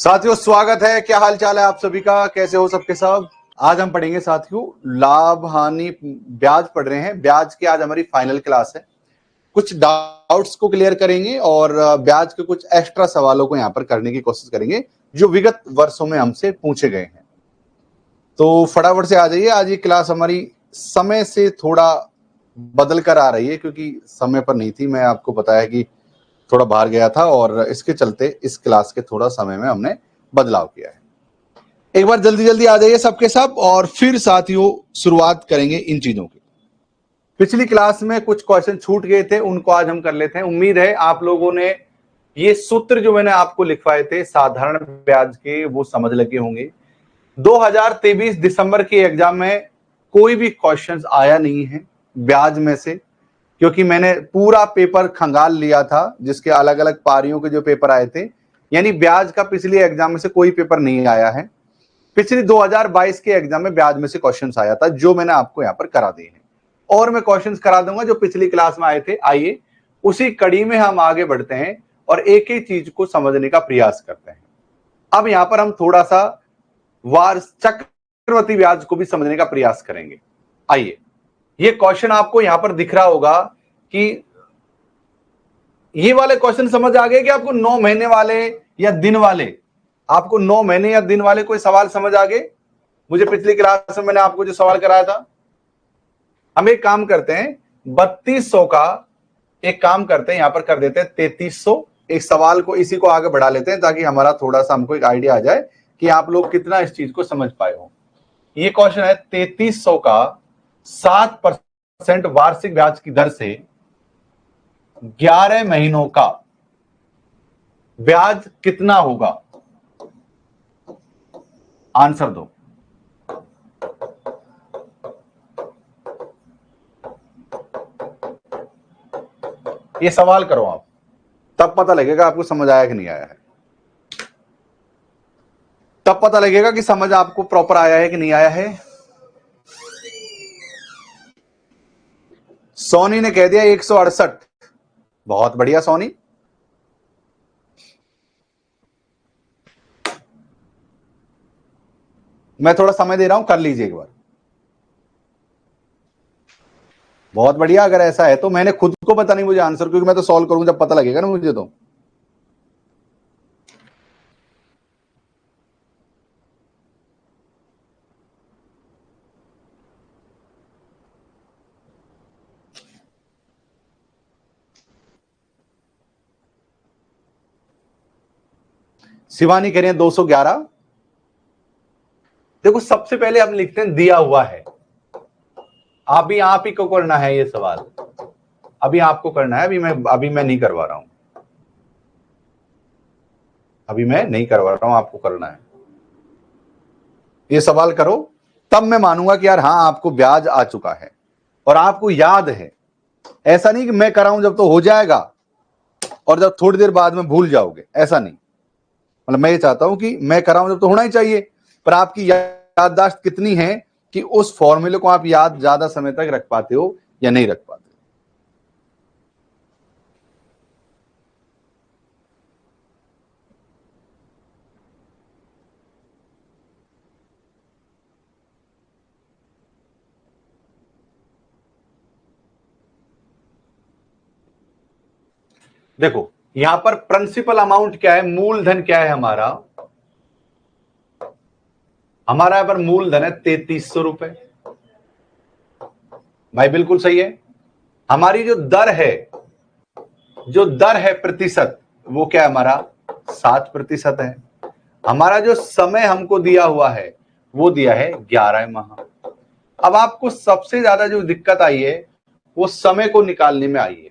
साथियों स्वागत है। क्या हाल चाल है आप सभी का? कैसे हो सबके सब? आज हम पढ़ेंगे साथियों लाभ हानि ब्याज पढ़ रहे हैं। ब्याज की आज हमारी फाइनल क्लास है। कुछ डाउट्स को क्लियर करेंगे और ब्याज के कुछ एक्स्ट्रा सवालों को यहाँ पर करने की कोशिश करेंगे जो विगत वर्षों में हमसे पूछे गए हैं। तो फटाफट से आ जाइए। आज ये क्लास हमारी समय से थोड़ा बदल कर आ रही है क्योंकि समय पर नहीं थी। मैं आपको बताया कि थोड़ा बाहर गया था और इसके चलते इस क्लास के थोड़ा समय में हमने बदलाव किया है। एक बार जल्दी जल्दी आ जाइए सबके सब और फिर साथियों शुरुआत करेंगे इन चीजों की। पिछली क्लास में कुछ क्वेश्चन छूट गए थे, उनको आज हम कर लेते हैं। उम्मीद है आप लोगों ने ये सूत्र जो मैंने आपको लिखवाए थे साधारण ब्याज के वो समझ लगे होंगे। 2023 दिसंबर के एग्जाम में कोई भी क्वेश्चन आया नहीं है ब्याज में से, क्योंकि मैंने पूरा पेपर खंगाल लिया था जिसके अलग अलग पारियों के जो पेपर आए थे। यानी ब्याज का पिछले एग्जाम में से कोई पेपर नहीं आया है। पिछले 2022 के एग्जाम में ब्याज में से क्वेश्चंस आया था जो मैंने आपको यहां पर करा दिए हैं, और मैं क्वेश्चंस करा दूंगा जो पिछली क्लास में आए थे। आइए उसी कड़ी में हम आगे बढ़ते हैं और एक एक चीज को समझने का प्रयास करते हैं। अब यहां पर हम थोड़ा सा चक्रवृद्धि ब्याज को भी समझने का प्रयास करेंगे। आइए, ये क्वेश्चन आपको यहां पर दिख रहा होगा कि ये वाले क्वेश्चन समझ आ गए कि आपको 9 महीने वाले या दिन वाले, आपको 9 महीने या दिन वाले कोई सवाल समझ आ गए? मुझे पिछली क्लास में मैंने आपको जो सवाल कराया था, हम एक काम करते हैं 3200 का एक काम करते हैं, यहां पर कर देते हैं 3300। एक सवाल को इसी को आगे बढ़ा लेते हैं ताकि हमारा थोड़ा सा हमको एक आइडिया आ जाए कि आप लोग कितना इस चीज को समझ पाए हो। ये क्वेश्चन है 3300 का 7% वार्षिक ब्याज की दर से 11 महीनों का ब्याज कितना होगा? आंसर दो। ये सवाल करो आप, तब पता लगेगा आपको समझ आया कि नहीं आया है। तब पता लगेगा कि समझ आपको प्रॉपर आया है कि नहीं आया है। सोनी ने कह दिया 168। बहुत बढ़िया सोनी। मैं थोड़ा समय दे रहा हूं, कर लीजिए एक बार। बहुत बढ़िया। अगर ऐसा है तो मैंने खुद को पता नहीं मुझे आंसर, क्योंकि मैं तो सॉल्व करूंगा जब पता लगेगा ना मुझे। तो शिवानी कह रही है 211। देखो सबसे पहले हम लिखते हैं दिया हुआ है। आप ही को करना है ये सवाल, अभी आपको करना है। अभी मैं नहीं करवा रहा हूं, अभी मैं नहीं करवा रहा हूं, आपको करना है। ये सवाल करो तब मैं मानूंगा कि यार हाँ आपको ब्याज आ चुका है और आपको याद है। ऐसा नहीं कि मैं कराऊं जब तो हो जाएगा और जब थोड़ी देर बाद में भूल जाओगे, ऐसा नहीं। मतलब मैं ये चाहता हूं कि मैं कराऊं जब तो होना ही चाहिए, पर आपकी याददाश्त कितनी है कि उस फॉर्मूले को आप याद ज्यादा समय तक रख पाते हो या नहीं रख पाते। देखो यहां पर प्रिंसिपल अमाउंट क्या है, मूलधन क्या है हमारा यहां पर मूलधन है 3300 रुपए। भाई बिल्कुल सही है। हमारी जो दर है प्रतिशत, वो क्या है हमारा 7% है। हमारा जो समय हमको दिया हुआ है वो दिया है 11 माह। अब आपको सबसे ज्यादा जो दिक्कत आई है वो समय को निकालने में आई है।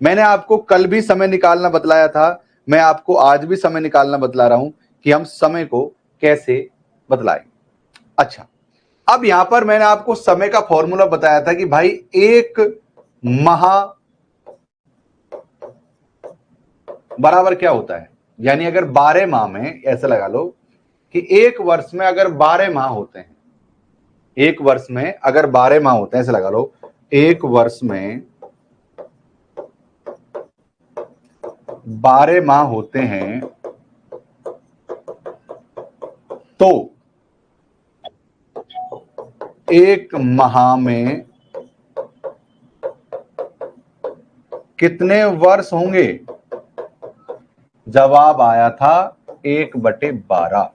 मैंने आपको कल भी समय निकालना बतलाया था, मैं आपको आज भी समय निकालना बतला रहा हूं कि हम समय को कैसे बतलाएं। अच्छा, अब यहां पर मैंने आपको समय का फॉर्मूला बताया था कि भाई एक माह बराबर क्या होता है। यानी अगर 12 माह में, ऐसा लगा लो कि एक वर्ष में अगर 12 माह होते हैं, एक वर्ष में अगर 12 माह होते हैं, ऐसे लगा लो एक वर्ष में 12 माह होते हैं तो एक माह में कितने वर्ष होंगे? जवाब आया था 1/12।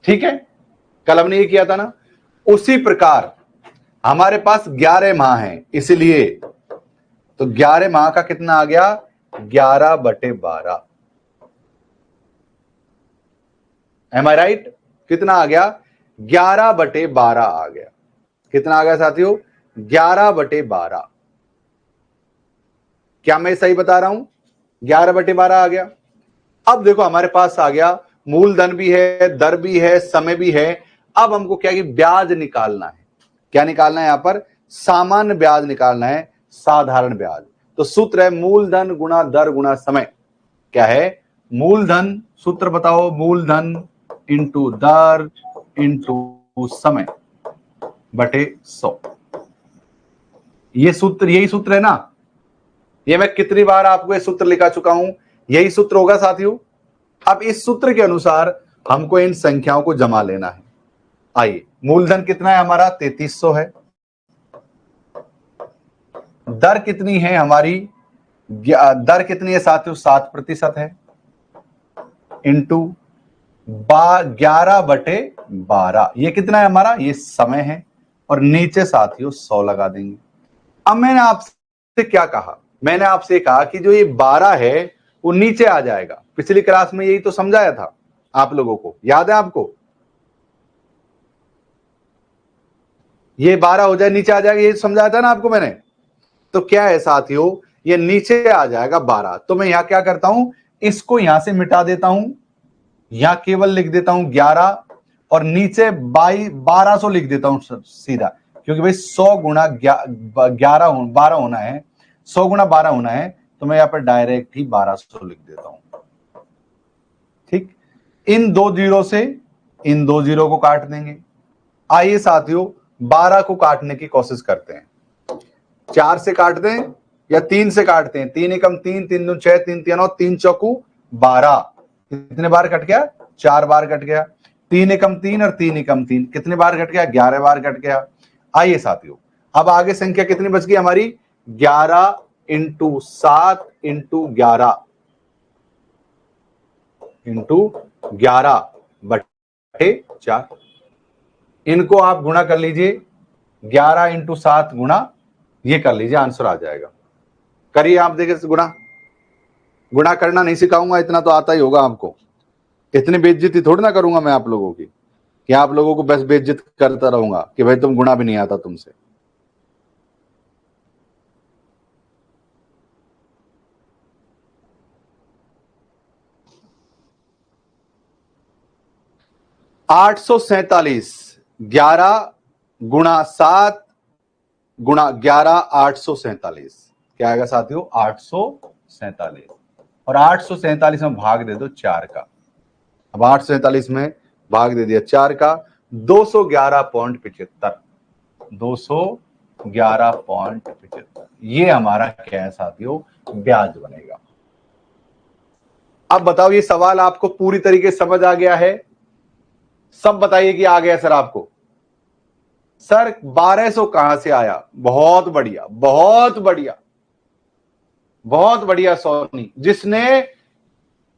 ठीक है, कल हमने ये किया था ना। उसी प्रकार हमारे पास 11 माह हैं, इसलिए तो 11 माह का कितना आ गया? 11/12। एम आई राइट? कितना आ गया? 11/12 आ गया। कितना आ गया साथियों? 11/12। क्या मैं सही बता रहा हूं? 11/12 आ गया। अब देखो हमारे पास आ गया मूलधन भी है, दर भी है, समय भी है। अब हमको क्या कि ब्याज निकालना है। क्या निकालना है? यहां पर सामान्य ब्याज निकालना है, साधारण ब्याज। तो सूत्र है मूलधन गुणा दर गुणा समय। क्या है? मूलधन, सूत्र बताओ, मूलधन इंटू दर इंटू समय बटे 100। ये सूत्र, यही सूत्र है ना? ये मैं कितनी बार आपको ये सूत्र लिखा चुका हूं, यही सूत्र होगा साथियों। अब इस सूत्र के अनुसार हमको इन संख्याओं को जमा लेना है। आइए, मूलधन कितना है हमारा? 3300 है। दर कितनी है हमारी? दर कितनी है साथियों? 7% है। इंटू 11/12। ये कितना है हमारा? ये समय है। और नीचे साथियों 100 लगा देंगे। अब मैंने आपसे क्या कहा? मैंने आपसे कहा कि जो ये 12 है वो नीचे आ जाएगा। पिछली क्लास में यही तो समझाया था आप लोगों को, याद है आपको? ये 12 हो जाए नीचे आ जाएगा, ये समझाया था ना आपको मैंने। तो क्या है साथियों, ये नीचे आ जाएगा 12। तो मैं यहां क्या करता हूं, इसको यहां से मिटा देता हूं, यहां केवल लिख देता हूं 11 और नीचे 1200 लिख देता हूं सीधा, क्योंकि भाई 100 गुणा 12 होना है, 100 गुणा 12 होना है। तो मैं यहां पर डायरेक्ट ही 1200 लिख देता हूं। ठीक, इन दो जीरो से इन दो जीरो को काट देंगे। आइए साथियों 12 को काटने की कोशिश करते हैं। 4 से काट दें या 3 से काटते हैं? 3 एकम 3, 3 दूनी 6, 3 3 9, 3 चौकू 12। कितने बार कट गया? 4 बार कट गया। 3 एकम 3 और 3 एकम 3 कितने बार कट गया? 11 बार कट गया। आइए साथियों, अब आगे संख्या कितनी बच गई हमारी? 11 इंटू 7 इंटू 11 इंटू 11 बटे 4। इनको आप गुणा कर लीजिए, 11 इंटू 7 गुणा, ये कर लीजिए, आंसर आ जाएगा। करिए आप, देखिए गुणा। गुणा करना नहीं सिखाऊंगा, इतना तो आता ही होगा आपको। इतनी बेइज्जती थोड़ी ना करूंगा मैं आप लोगों की, कि आप लोगों को बस बेइज्जत करता रहूंगा कि भाई तुम गुणा भी नहीं आता तुमसे। $847, 11 गुणा 7 गुणा 11, 847। क्या आएगा साथियों? 847। और 847 में भाग दे दो 4 का। अब 847 में भाग दे दिया 4 का, 211.75। 211.75 ये हमारा क्या है साथियों? ब्याज बनेगा। अब बताओ, ये सवाल आपको पूरी तरीके से समझ आ गया है? सब बताइए कि आ गया सर आपको। सर 1200 कहां से आया? बहुत बढ़िया, बहुत बढ़िया, बहुत बढ़िया सोनी, जिसने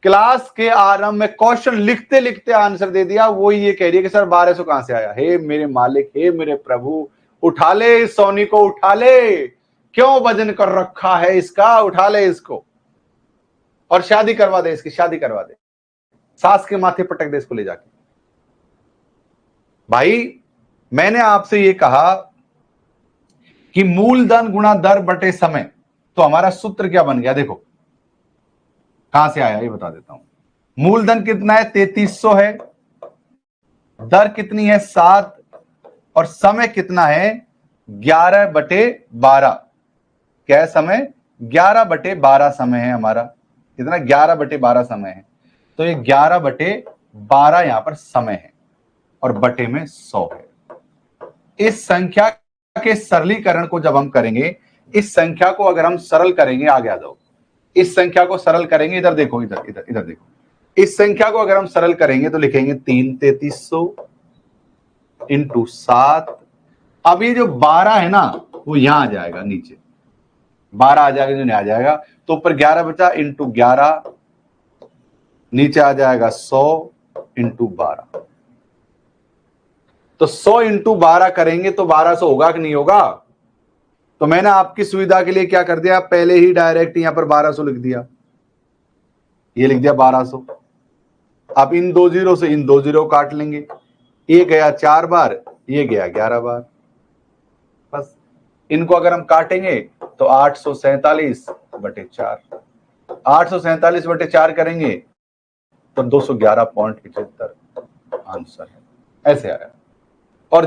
क्लास के आरंभ में क्वेश्चन लिखते लिखते आंसर दे दिया, वो ये कह रही है कि सर 1200 कहां से आया। हे मेरे मालिक, हे मेरे प्रभु, उठा ले इस सोनी को, उठा ले। क्यों वजन कर रखा है इसका? उठा ले इसको और शादी करवा दे, इसकी शादी करवा दे, सास के माथे पटक दे इसको ले जाके। भाई मैंने आपसे ये कहा कि मूलधन गुणा दर बटे समय, तो हमारा सूत्र क्या बन गया? देखो कहां से आया ये बता देता हूं। मूलधन कितना है? 3300 है। दर कितनी है? 7। और समय कितना है? 11/12। क्या है समय? 11/12 समय है हमारा। कितना? 11/12 समय है। तो ये 11/12 यहां पर समय है और बटे में 100 है। इस संख्या के सरलीकरण को जब हम करेंगे, इस संख्या को अगर हम सरल करेंगे, आगे आ जाओ, इस संख्या को सरल करेंगे, इधर देखो, इधर इधर इधर देखो, इस संख्या को अगर हम सरल करेंगे तो लिखेंगे 3 3300 इंटू 7। अब ये जो 12 है ना वो यहां आ जाएगा, नीचे 12 आ जाएगा, जो नहीं आ जाएगा तो ऊपर 11 बचा इंटू 11, नीचे आ जाएगा 100 इंटू 12। तो 100 इंटू 12 करेंगे तो 1200 होगा कि नहीं होगा? तो मैंने आपकी सुविधा के लिए क्या कर दिया, पहले ही डायरेक्ट यहां पर 1200 लिख दिया, ये लिख दिया 1200। अब इन 2 जीरो से इन 2 जीरो काट लेंगे, ये गया 4 बार, ये गया 11 बार, बस इनको अगर हम काटेंगे तो 847/4, 847/4 करेंगे तो 211.75 आंसर है, ऐसे आया। और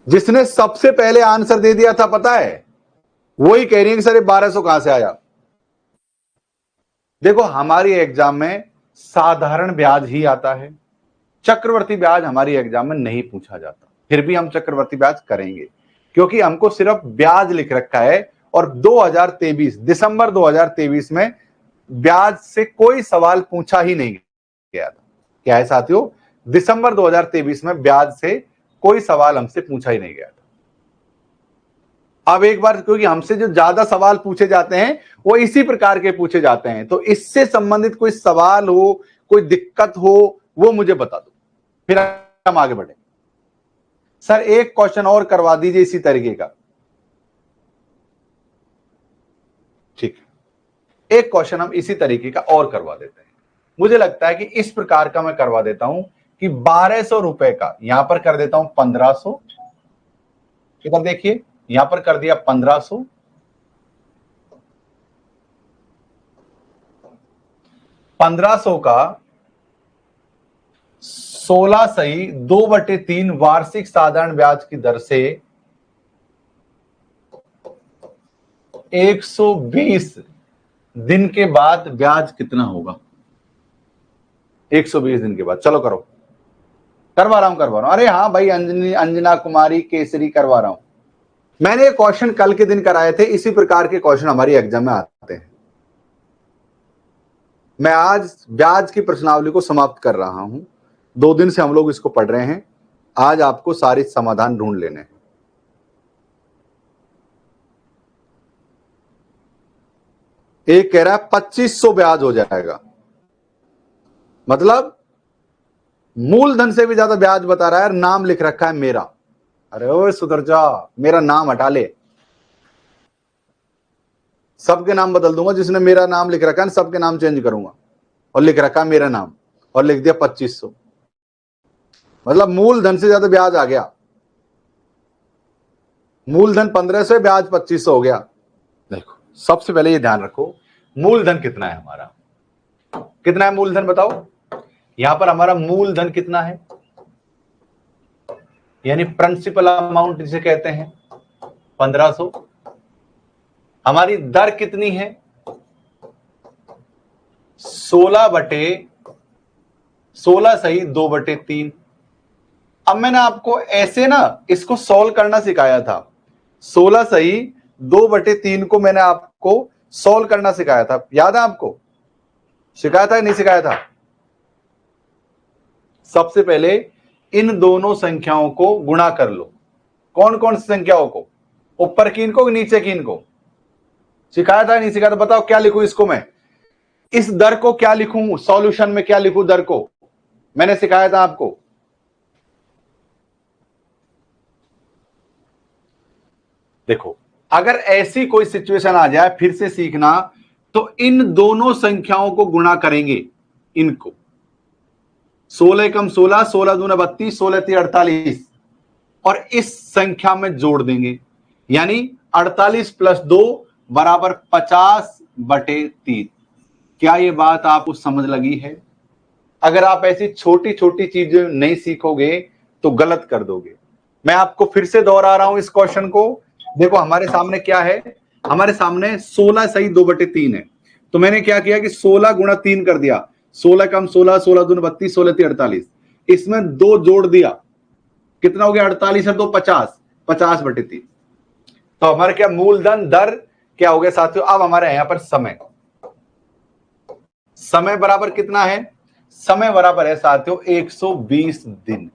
जिसने सबसे पहले आंसर दे दिया था पता है, वही कह रही है कि सर 1200 कहां से आया। देखो हमारी एग्जाम में साधारण ब्याज ही आता है, चक्रवर्ती ब्याज हमारी एग्जाम में नहीं पूछा जाता, फिर भी हम चक्रवर्ती ब्याज करेंगे क्योंकि हमको सिर्फ ब्याज लिख रखा है। और 2023 दिसंबर 2023 में ब्याज से कोई सवाल पूछा ही नहीं गया था। क्या है साथियों, दिसंबर 2023 में ब्याज से कोई सवाल हमसे पूछा ही नहीं गया था। अब एक बार क्योंकि हमसे जो ज्यादा सवाल पूछे जाते हैं वो इसी प्रकार के पूछे जाते हैं, तो इससे संबंधित कोई सवाल हो, कोई दिक्कत हो, वो मुझे बता दो, फिर हम आगे बढ़े। सर एक क्वेश्चन और करवा दीजिए इसी तरीके का। ठीक है, एक क्वेश्चन हम इसी तरीके का और करवा देते हैं। मुझे लगता है कि इस प्रकार का मैं करवा देता हूं कि 1200 रुपए का यहां पर कर देता हूं 1500, इधर देखिए यहां पर कर दिया 1500, 1500 का 16 सही 2/3 वार्षिक साधारण ब्याज की दर से 120 दिन के बाद ब्याज कितना होगा? 120 दिन के बाद, चलो करो, करवा रहा हूं। अरे हाँ भाई, अंजना कुमारी केसरी करवा रहा हूं। मैंने क्वेश्चन कल के दिन कराए थे, इसी प्रकार के क्वेश्चन हमारी एग्जाम में आते हैं। मैं आज ब्याज की प्रश्नावली को समाप्त कर रहा हूं, 2 दिन से हम लोग इसको पढ़ रहे हैं, आज आपको सारे समाधान ढूंढ लेने हैं। एक कह रहा है 2500 ब्याज हो जाएगा, मतलब मूलधन से भी ज्यादा ब्याज बता रहा है, नाम लिख रखा है मेरा। अरे ओए सुधर जा, मेरा नाम हटा ले, सबके नाम बदल दूंगा, जिसने मेरा नाम लिख रखा है सबके नाम चेंज करूंगा, और लिख रखा है मेरा नाम और लिख दिया 2500, मतलब मूलधन से ज्यादा ब्याज आ गया। मूलधन 1500, ब्याज 2500 हो गया। देखो सबसे पहले ये ध्यान रखो, मूलधन कितना है हमारा, कितना है मूलधन बताओ। यहां पर हमारा मूलधन कितना है, यानी प्रिंसिपल अमाउंट जिसे कहते हैं 1500। हमारी दर कितनी है, 16 सही 2/3। अब मैंने आपको ऐसे ना इसको सॉल्व करना सिखाया था, 16 सही 2/3 को मैंने आपको सॉल्व करना सिखाया था, याद है आपको? सिखाया था या नहीं सिखाया था? सबसे पहले इन दोनों संख्याओं को गुणा कर लो। कौन कौन सी संख्याओं को, ऊपर की इनको, नीचे की इनको? सिखाया था नहीं सिखाया था? बताओ क्या लिखूं इसको मैं, इस दर को क्या लिखूं, सॉल्यूशन में क्या लिखूं दर को? मैंने सिखाया था आपको। देखो अगर ऐसी कोई सिचुएशन आ जाए, फिर से सीखना, तो इन दोनों संख्याओं को गुणा करेंगे, इनको 16 कम 16, 16 दूना 32, 16 3 48, और इस संख्या में जोड़ देंगे, यानी 48 + 2 बराबर 50/3। क्या ये बात आपको समझ लगी है? अगर आप ऐसी छोटी छोटी चीजें नहीं सीखोगे तो गलत कर दोगे। मैं आपको फिर से दोहरा रहा हूं इस क्वेश्चन को। देखो हमारे सामने क्या है, हमारे सामने 16 सही 2/3 है, तो मैंने क्या किया कि 16 × 3 कर दिया, 16 कम 16, 16 दूना 32, 16 3 48, इसमें 2 जोड़ दिया, कितना हो गया? 48 है 2 50, 50/3। तो हमारा क्या मूलधन दर क्या हो गया साथियों, अब हमारे यहां पर समय, समय बराबर कितना है, समय बराबर है साथियों 120 दिन।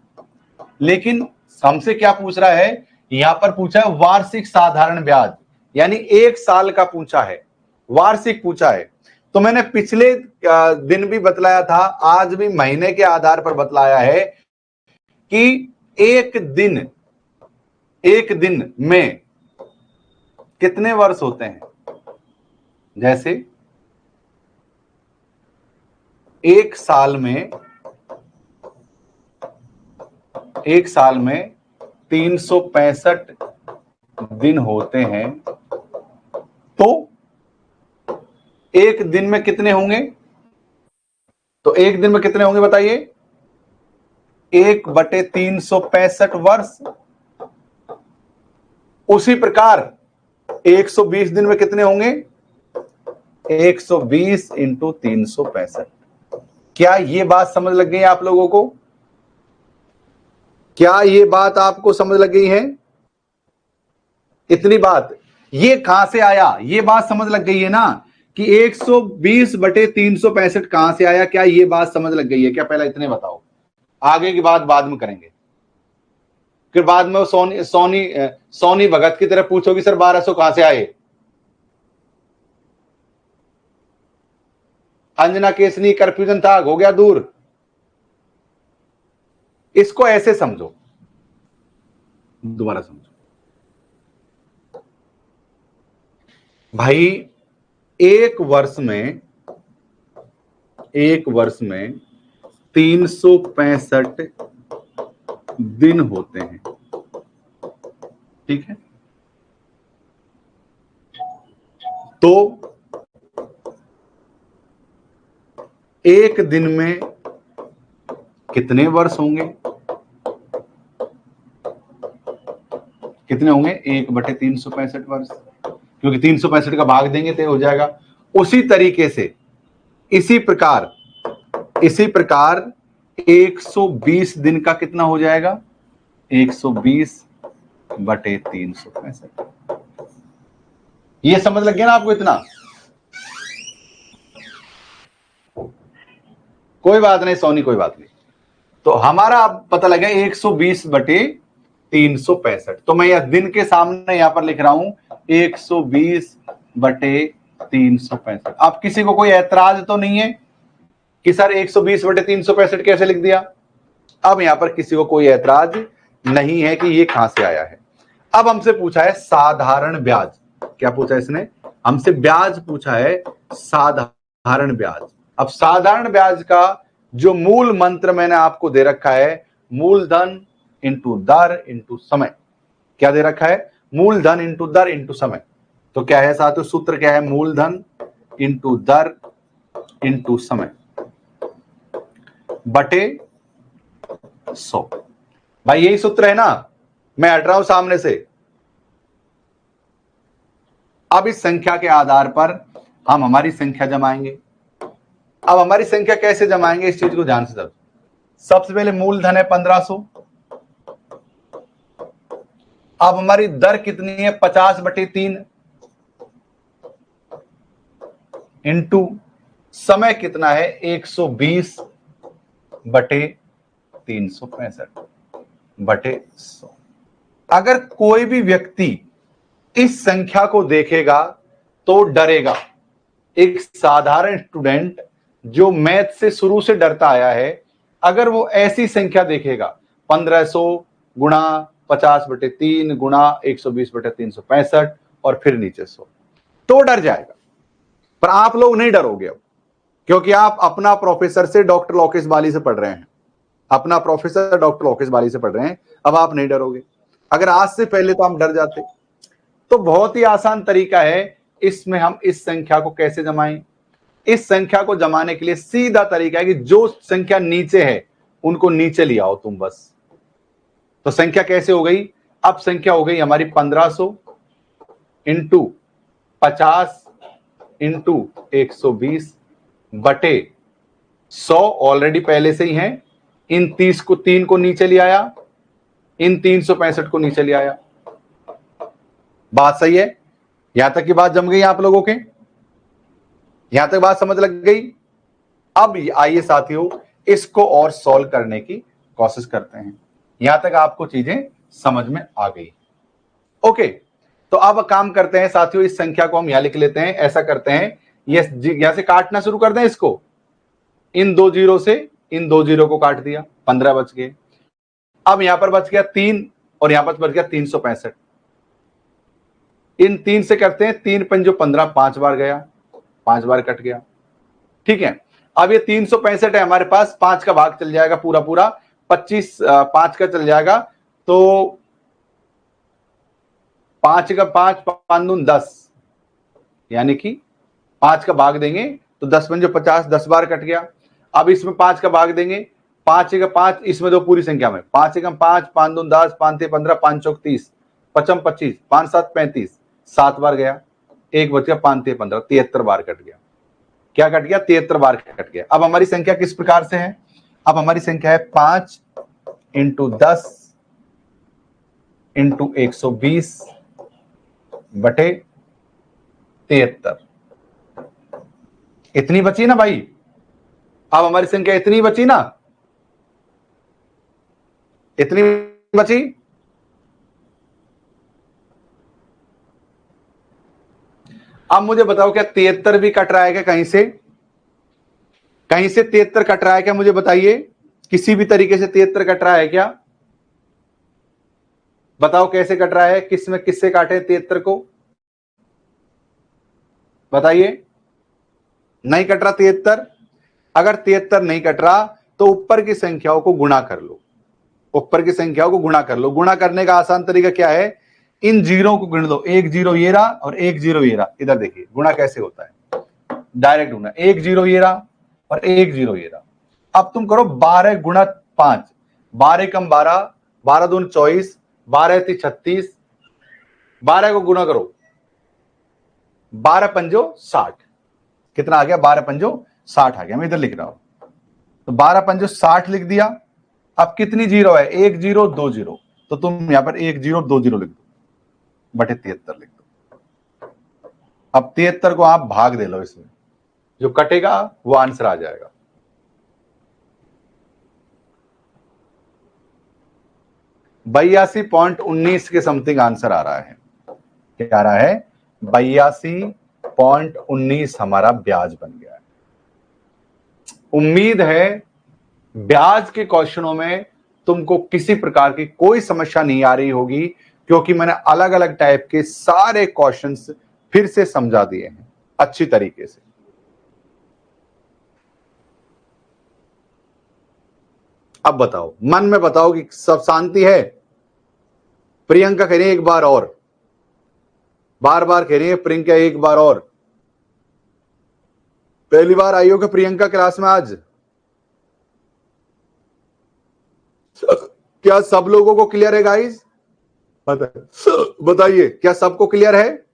लेकिन हमसे क्या पूछ रहा है, यहां पर पूछा है वार्षिक साधारण ब्याज, यानी 1 साल का पूछा है, वार्षिक पूछा है। तो मैंने पिछले दिन भी बतलाया था, आज भी महीने के आधार पर बतलाया है कि एक दिन में कितने वर्ष होते हैं। जैसे एक साल में 365 दिन होते हैं, तो एक दिन में कितने होंगे, तो एक दिन में कितने होंगे बताइए, 1/365 वर्ष। उसी प्रकार 120 दिन में कितने होंगे, 120 इंटू 365। क्या ये बात समझ लग गई आप लोगों को, क्या ये बात आपको समझ लग गई है, इतनी बात ये कहां से आया, ये बात समझ लग गई है ना कि 120/365 कहां से आया, क्या ये बात समझ लग गई है क्या, पहले इतने बताओ, आगे की बात बाद में करेंगे। फिर बाद में सोनी भगत की तरह पूछोगी सर 1200 कहां से आए, अंजना केसनी कंफ्यूजन था, हो गया दूर। इसको ऐसे समझो, दोबारा समझो भाई, एक वर्ष में 365 दिन होते हैं, ठीक है। तो एक दिन में कितने वर्ष होंगे, कितने होंगे, 1/365 वर्ष, क्योंकि 365 का भाग देंगे तो हो जाएगा। उसी तरीके से इसी प्रकार 120 दिन का कितना हो जाएगा, 120/365। ये समझ लग गया ना आपको इतना, कोई बात नहीं सोनी, कोई बात नहीं। तो हमारा अब पता लगा 120/365। तो मैं यह दिन के सामने यहां पर लिख रहा हूं 120/365। अब किसी को कोई ऐतराज तो नहीं है कि सर 120/365 कैसे लिख दिया, अब यहां पर किसी को कोई ऐतराज नहीं है कि ये कहां से आया है। अब हमसे पूछा है साधारण ब्याज, क्या पूछा है इसने, हमसे ब्याज पूछा है, साधारण ब्याज। अब साधारण ब्याज का जो मूल मंत्र मैंने आपको दे रखा है, मूलधन इंटू दर इंटू समय। क्या दे रखा है, मूलधन इंटू दर इंटू समय। तो क्या है साथियों, सूत्र क्या है, मूलधन इंटू दर इंटू समय बटे 100। भाई यही सूत्र है ना, मैं हट रहा हूं सामने से। अब इस संख्या के आधार पर हम हमारी संख्या जमाएंगे। अब हमारी संख्या कैसे जमाएंगे, इस चीज को ध्यान से समझो। सबसे पहले मूलधन है 1500, अब हमारी दर कितनी है 50/3 इंटू समय कितना है 120/365/100। अगर कोई भी व्यक्ति इस संख्या को देखेगा तो डरेगा। एक साधारण स्टूडेंट जो मैथ से शुरू से डरता आया है, अगर वो ऐसी संख्या देखेगा 1500 गुणा 50/3 गुणा 120/365 और फिर नीचे 100, तो डर जाएगा। पर आप लोग नहीं डरोगे अब, क्योंकि आप अपना प्रोफेसर से डॉक्टर लोकेश बाली से पढ़ रहे हैं, अपना प्रोफेसर डॉक्टर लोकेश बाली से पढ़ रहे हैं, अब आप नहीं डरोगे। अगर आज से पहले तो हम डर जाते। तो बहुत ही आसान तरीका है, इसमें हम इस संख्या को कैसे जमाएं। इस संख्या को जमाने के लिए सीधा तरीका है कि जो संख्या नीचे है उनको नीचे ले आओ तुम बस। तो संख्या कैसे हो गई, अब संख्या हो गई हमारी 1500 इंटू 50 इंटू 120/100 ऑलरेडी पहले से ही है। इन 3 को नीचे ले आया, इन 365 को नीचे ले आया। बात सही है। यहां तक की बात जम गई आप लोगों के? यहां तक बात समझ लग गई? अब आइए साथियों इसको और सॉल्व करने की कोशिश करते हैं। यहां तक आपको चीजें समझ में आ गई? ओके, तो अब काम करते हैं साथियों, इस संख्या को हम यहां लिख लेते हैं। ऐसा करते हैं, ये यहां से काटना शुरू कर दें इसको। इन दो जीरो से इन दो जीरो को काट दिया, 15 बच गए। अब यहां पर बच गया 3 और यहां पर बच गया 365। इन 3 से करते हैं 3 पंजो 15, 5 बार गया, 5 बार कट गया। ठीक है, अब ये 365 है हमारे पास, 5 का भाग चल जाएगा पूरा पूरा, 25 5 का चल जाएगा, तो 5 का 5 5 दून 10, यानी कि 5 का भाग देंगे तो 10 पंजो 50, 10 बार कट गया। अब इसमें 5 का भाग देंगे, 5 का 5, इसमें दो पूरी संख्या में 5 एकम 5, 5 दून 10, 5 15, 5 चौक 30, 55 25, 5 7 35, 7 बार गया, एक बच गया, 5 15, 73 बार कट गया। क्या कट गया? 73 बार कट गया। अब हमारी संख्या किस प्रकार से है? अब हमारी संख्या है 5 इंटू 10 इंटू 120 बटे 73। इतनी बची ना भाई? अब हमारी संख्या इतनी बची ना, इतनी बची। अब मुझे बताओ क्या 73 भी कट रहा है क्या कहीं से? कहीं से 73 कट रहा है क्या? मुझे बताइए, किसी भी तरीके से 73 कट रहा है क्या? बताओ कैसे कट रहा है, किस में किससे काटे 73 को? बताइए। नहीं कट रहा 73? अगर 73 नहीं कट रहा तो ऊपर की संख्याओं को गुणा कर लो, ऊपर की संख्याओं को गुणा कर लो। गुणा करने का आसान तरीका क्या है? इन जीरो को गिन लो, एक जीरो ये रहा और एक जीरो ये रहा। इधर देखिए गुणा कैसे होता है, डायरेक्ट गुणा, एक जीरो ये रहा और एक जीरो ये रहा। अब तुम करो 12 गुणा 5, 12 कम 12, 12 दून 24, 12 ती 36, 12 को गुणा करो, 12 पंजो 60। कितना आ गया? 12 पंजो 60 आ गया। मैं इधर लिख रहा हूं, तो 12 पंजो 60 लिख दिया। अब कितनी जीरो है? एक जीरो दो जीरो, तो तुम यहां पर एक जीरो दो जीरो लिख दो, बटे 73 लिख दो। अब 73 को आप भाग दे लो, इसमें जो कटेगा वो आंसर आ जाएगा। $82.19 के समथिंग आंसर आ रहा है। क्या आ रहा है? 82.19 हमारा ब्याज बन गया है। उम्मीद है ब्याज के क्वेश्चनों में तुमको किसी प्रकार की कोई समस्या नहीं आ रही होगी, क्योंकि मैंने अलग अलग टाइप के सारे क्वेश्चंस फिर से समझा दिए हैं अच्छी तरीके से। अब बताओ, मन में बताओ कि सब शांति है? प्रियंका कह रही है एक बार और, बार बार कह रही है प्रियंका एक बार और। पहली बार आई हो कि प्रियंका क्लास में आज? क्या सब लोगों को क्लियर है गाइस? बताइए, क्या सबको क्लियर है?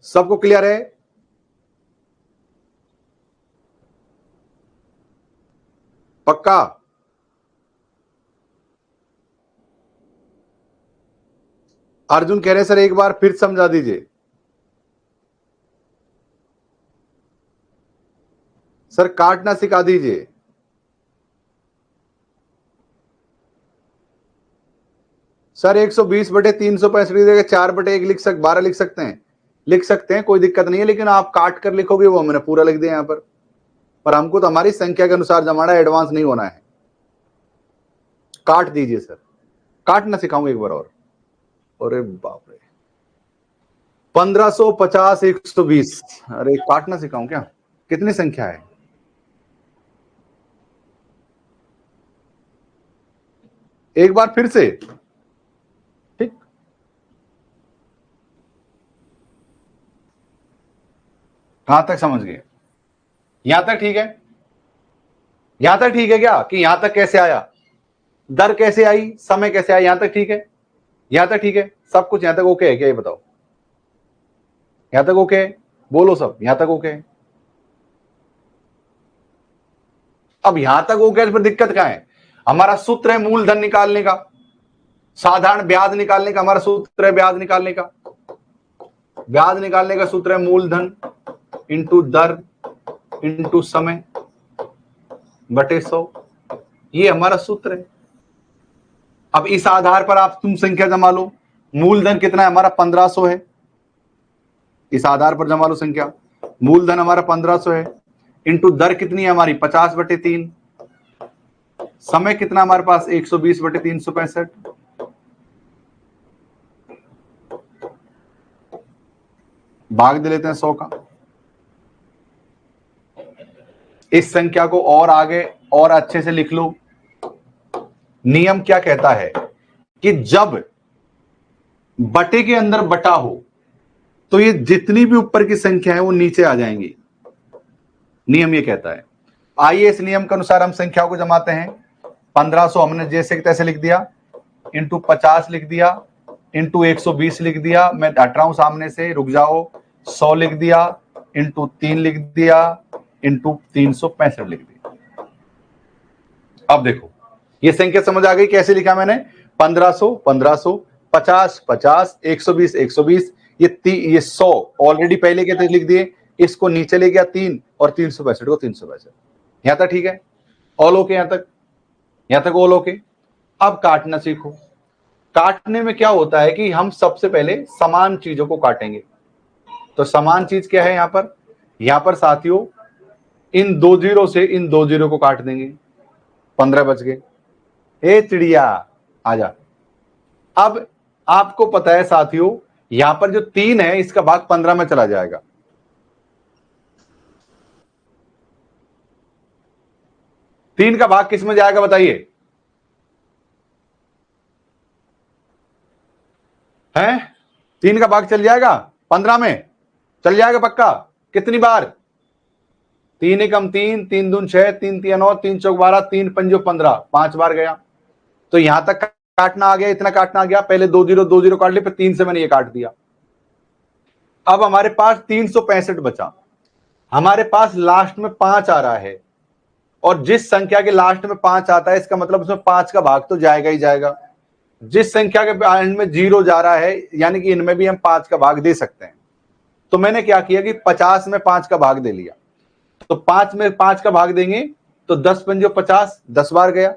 सबको क्लियर है? पक्का? अर्जुन कह रहे सर एक बार फिर समझा दीजिए। सर काटना सिखा दीजिए। सर 120 बटे 365 की जगह 4 बटे 1 12 लिख सकते हैं, लिख सकते हैं, कोई दिक्कत नहीं है, लेकिन आप काट कर लिखोगे वो हमने पूरा लिख दिया यहां पर हमको तो हमारी संख्या के अनुसार जमाना, एडवांस नहीं होना है। काट दीजिए सर, काटना सिखाऊंगा एक बार और। अरे बाप रे, 1550 120, अरे काटना सिखाऊं क्या? कितनी संख्या है? एक बार फिर से, ठीक? कहां तक समझ गए? यहां तक ठीक है? यहां तक ठीक है क्या? कि यहां तक कैसे आया, दर कैसे आई, समय कैसे आया, यहां तक ठीक है? यहां तक ठीक है? सब कुछ यहां तक ओके है क्या? ये बताओ, यहां तक ओके है? बोलो सब, यहां तक ओके है? अब यहां तक ओके है, पर दिक्कत क्या है? हमारा सूत्र है मूलधन निकालने का, साधारण ब्याज निकालने का, हमारा सूत्र है ब्याज निकालने का। ब्याज निकालने का सूत्र है मूलधन इंटू दर इंटू समय बटे 100, ये हमारा सूत्र है। अब इस आधार पर आप तुम संख्या जमा लो। मूलधन कितना है हमारा 1500 है, इस आधार पर जमा लो संख्या। मूलधन हमारा 1500 है, इंटू दर कितनी है हमारी 50/3, समय कितना हमारे पास 120/365, भाग दे लेते हैं 100 का। इस संख्या को और आगे और अच्छे से लिख लो। नियम क्या कहता है कि जब बटे के अंदर बटा हो तो ये जितनी भी ऊपर की संख्या है वो नीचे आ जाएंगी, नियम ये कहता है। आइए इस नियम के अनुसार हम संख्याओं को जमाते हैं। 1500 हमने जैसे तैसे लिख दिया, इंटू 50 लिख दिया, इंटू 120 लिख दिया, मैं हट रहा हूं सामने से, रुक जाओ, 100 लिख दिया, इंटू 3 लिख दिया, इंटू 365 लिख दिया। अब देखो ये संख्या समझ आ गई कैसे लिखा मैंने? 1500 1500, 50 50, 120 120, ये 100 ऑलरेडी पहले के तक लिख दिए, इसको नीचे ले गया 3 और 365 को 365। यहां तक ठीक है? All okay? यहां तक ऑल ओके? अब काटना सीखो। काटने में क्या होता है कि हम सबसे पहले समान चीजों को काटेंगे। तो समान चीज क्या है यहां पर साथियों, इन 2 जीरो से इन 2 जीरो को काट देंगे, 15 बच गए। ए चिड़िया आजा। अब आपको पता है साथियों, यहां पर जो 3 है इसका भाग 15 में चला जाएगा। तीन का भाग किस में जाएगा बताइए? हैं? 3 का भाग चल जाएगा 15 में, चल जाएगा पक्का। कितनी बार? 3 एकम 3, 3 दून 6, 3 तिया 9, 3 चौक 12, 3 पंजो 15, 5 बार गया। तो यहां तक काटना आ गया, इतना काटना आ गया। पहले 2 जीरो काट लिए, फिर 3 से मैंने ये काट दिया। अब हमारे पास 365 बचा। हमारे पास लास्ट में 5 आ रहा है, और जिस संख्या के लास्ट में 5 आता है इसका मतलब उसमें 5 का भाग तो जाएगा ही जाएगा। जिस संख्या के एंड में 0 जा रहा है यानी कि इनमें भी हम 5 का भाग दे सकते हैं। तो मैंने क्या किया कि 50 में 5 का भाग दे लिया। तो 5 में 5 का भाग देंगे तो 10 पंजो 50, 10 बार गया।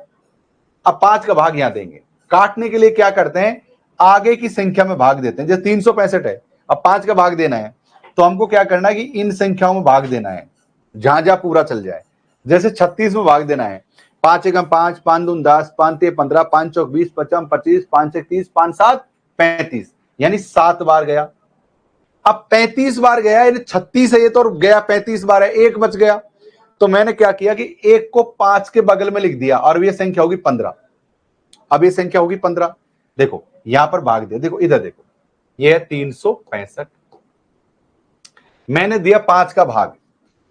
अब 5 का भाग यहां देंगे। काटने के लिए क्या करते हैं, आगे की संख्या में भाग देते हैं। जैसे 365 है, अब 5 का भाग देना है तो हमको क्या करना है कि इन संख्याओं में भाग देना है जहां जहां पूरा चल जाए। जैसे 36 में भाग देना है, 5 एकम 5, 5 दून 10, 5 तिया 15, 5 चौक 20, 55 25, 5 एक 30, 5 7 35, यानी 7 बार गया। अब 35 बार गया, यानी 36 है ये तो, गया 35 बार है, एक बच गया। तो मैंने क्या किया कि एक को 5 के बगल में लिख दिया और ये संख्या होगी 15। अब ये संख्या होगी 15। देखो यहां पर भाग दिया, देखो इधर देखो, ये है 365, मैंने दिया 5 का भाग।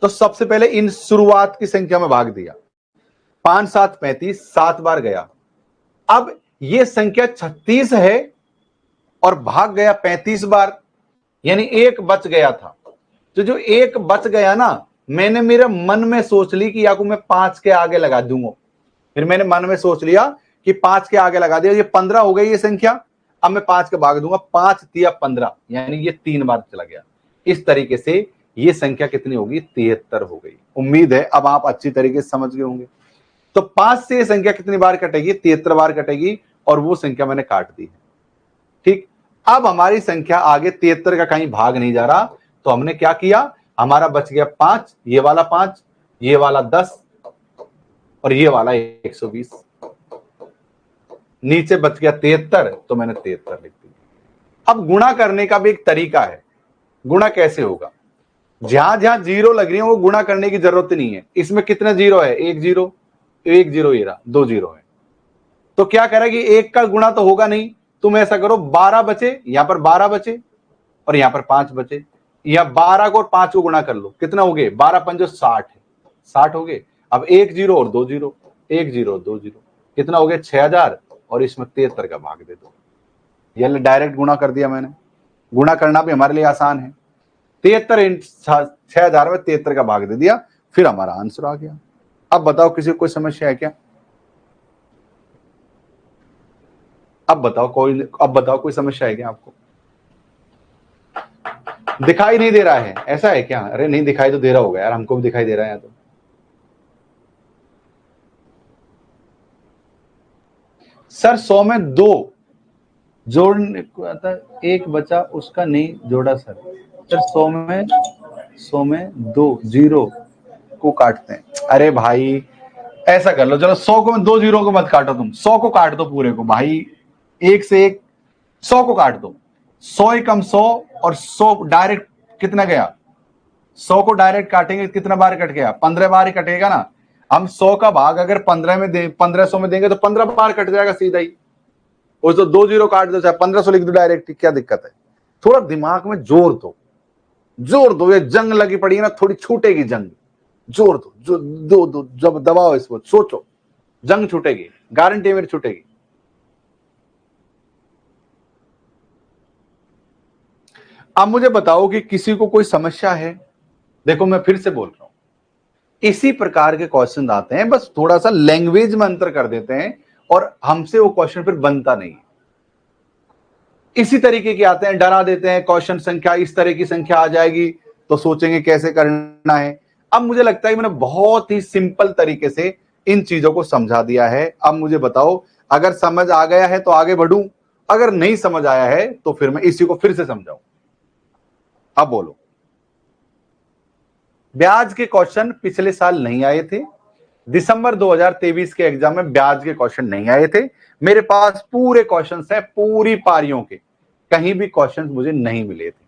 तो सबसे पहले इन शुरुआत की संख्या में भाग दिया, 5 7 35, 7 बार गया। अब ये संख्या 36 है और भाग गया 35 बार, यानी एक बच गया था। तो जो एक बच गया ना, मैंने मेरे मन में सोच ली कि या को मैं 5 के आगे लगा दूंगा। फिर मैंने मन में सोच लिया कि 5 के आगे लगा दिया, ये 15 हो गई ये संख्या। अब मैं 5 का भाग दूंगा, 5 तिया 15, यानी ये 3 बार चला गया। इस तरीके से ये संख्या कितनी होगी? 73 हो गई। उम्मीद है अब आप अच्छी तरीके से समझ गए होंगे। तो 5 से ये संख्या कितनी बार कटेगी? 73 बार कटेगी, और वो संख्या मैंने काट दी है। ठीक, अब हमारी संख्या आगे 73 का कहीं भाग नहीं जा रहा, तो हमने क्या किया, हमारा बच गया 5, ये वाला 5, ये वाला 10 और ये वाला 120, नीचे बच गया 73, तो मैंने 73 लिख दिया। अब गुणा करने का भी एक तरीका है। गुणा कैसे होगा? जहां जहां जीरो लग रही है वो गुणा करने की जरूरत नहीं है। इसमें कितने जीरो है? एक जीरो, एक जीरो, ये रहा 2 जीरो है। तो क्या करें कि एक का गुणा तो होगा नहीं, तुम ऐसा करो 12 बचे, यहां पर 12 बचे और यहां पर 5 बचे, या 12 को और 5 को गुणा कर लो, कितना हो गए? 12 पंजो 60 है, 60 हो गए। अब एक जीरो और 2 जीरो, एक जीरो और 2 जीरो, कितना हो गया? 6000, और इसमें 73 का भाग दे दो। ये डायरेक्ट गुणा कर दिया मैंने। गुणा करना भी हमारे लिए आसान है। 73 6000 में 73 का भाग दे दिया, फिर हमारा आंसर आ गया। अब बताओ किसी को कोई समस्या है क्या? अब बताओ कोई समस्या है क्या आपको? दिखाई नहीं दे रहा है, ऐसा है क्या? अरे नहीं दिखाई तो दे रहा होगा यार, हमको भी दिखाई दे रहा है यहाँ तो। सर 100 में 2 जोड़ने को आता, एक बचा उसका नहीं जोड़ा सर। सर 100 में 2 जीरो को काटते हैं। अरे भाई ऐसा कर लो, चलो 100 को 2 जीरो को मत काटो, तुम 100 को काट दो पूरे को भाई, एक से एक 100 को काट दो। 100 एकम 100 और 100 डायरेक्ट कितना गया? 100 को डायरेक्ट काटेंगे कितना बार कट गया? 15 बार ही कटेगा ना। हम 100 का भाग अगर 1500 में देंगे तो 15 बार कट जाएगा सीधा ही। और तो 2 जीरो काट दो, चाहे 1500 लिख दो डायरेक्ट, क्या दिक्कत है? थोड़ा दिमाग में जोर दो, जोर दो। ये जंग लगी पड़ी है ना, थोड़ी छूटेगी जंग, जोर दो, जो दो जब दबाओ इसको, सोचो, जंग छूटेगी, गारंटी मेरी छूटेगी। अब मुझे बताओ कि किसी को कोई समस्या है? देखो मैं फिर से बोल रहा हूं, इसी प्रकार के क्वेश्चन आते हैं, बस थोड़ा सा लैंग्वेज में अंतर कर देते हैं और हमसे वो क्वेश्चन फिर बनता नहीं। इसी तरीके के आते हैं, डरा देते हैं, क्वेश्चन संख्या इस तरह की संख्या आ जाएगी तो सोचेंगे कैसे करना है। अब मुझे लगता है कि मैंने बहुत ही सिंपल तरीके से इन चीजों को समझा दिया है। अब मुझे बताओ, अगर समझ आ गया है तो आगे बढ़ूं, अगर नहीं समझ आया है तो फिर मैं इसी को फिर से समझाऊं। अब बोलो, ब्याज के क्वेश्चन पिछले साल नहीं आए थे, दिसंबर 2023 के एग्जाम में ब्याज के क्वेश्चन नहीं आए थे। मेरे पास पूरे क्वेश्चंस हैं, पूरी पारियों के, कहीं भी क्वेश्चंस मुझे नहीं मिले थे,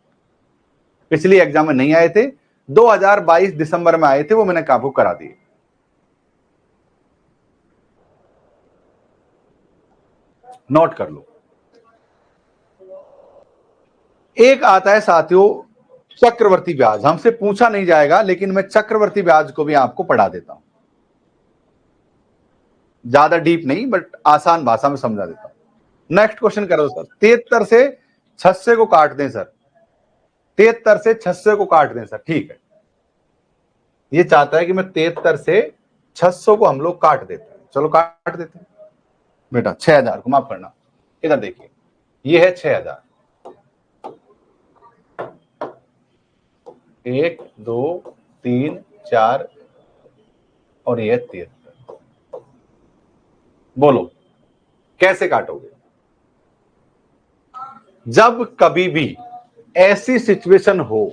पिछले एग्जाम में नहीं आए थे। 2022 दिसंबर में आए थे, वो मैंने काबू करा दिए। नोट कर लो। एक आता है साथियों चक्रवर्ती ब्याज, हमसे पूछा नहीं जाएगा लेकिन मैं चक्रवर्ती ब्याज को भी आपको पढ़ा देता हूं, ज्यादा डीप नहीं बट आसान भाषा में समझा देता हूं। नेक्स्ट क्वेश्चन करो सर। 73 से 600 को काट दें सर, 73 से 600 को काट दें सर। ठीक है, ये चाहता है कि मैं 73 से 600 को हम लोग काट देते हैं, चलो काट देते हैं। बेटा 6000 को माफ करना, इधर देखिए, ये है 6000, 1 2 3 4 और ये 73। बोलो कैसे काटोगे? जब कभी भी ऐसी सिचुएशन हो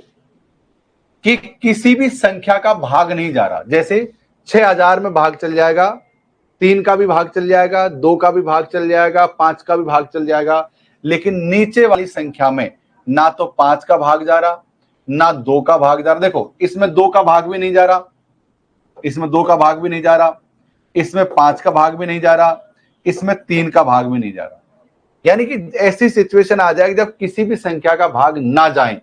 कि किसी भी संख्या का भाग नहीं जा रहा, जैसे 6000 में भाग चल जाएगा, 3 का भी भाग चल जाएगा, 2 का भी भाग चल जाएगा, 5 का भी भाग चल जाएगा, लेकिन नीचे वाली संख्या में ना तो 5 का भाग जा रहा, ना 2 का भाग जा रहा। देखो इसमें 2 का भाग भी नहीं जा रहा, इसमें 2 का भाग भी नहीं जा रहा, इसमें 5 का भाग भी नहीं जा रहा, इसमें 3 का भाग भी नहीं जा रहा। यानी कि ऐसी सिचुएशन आ जाएगी जब किसी भी संख्या का भाग ना जाए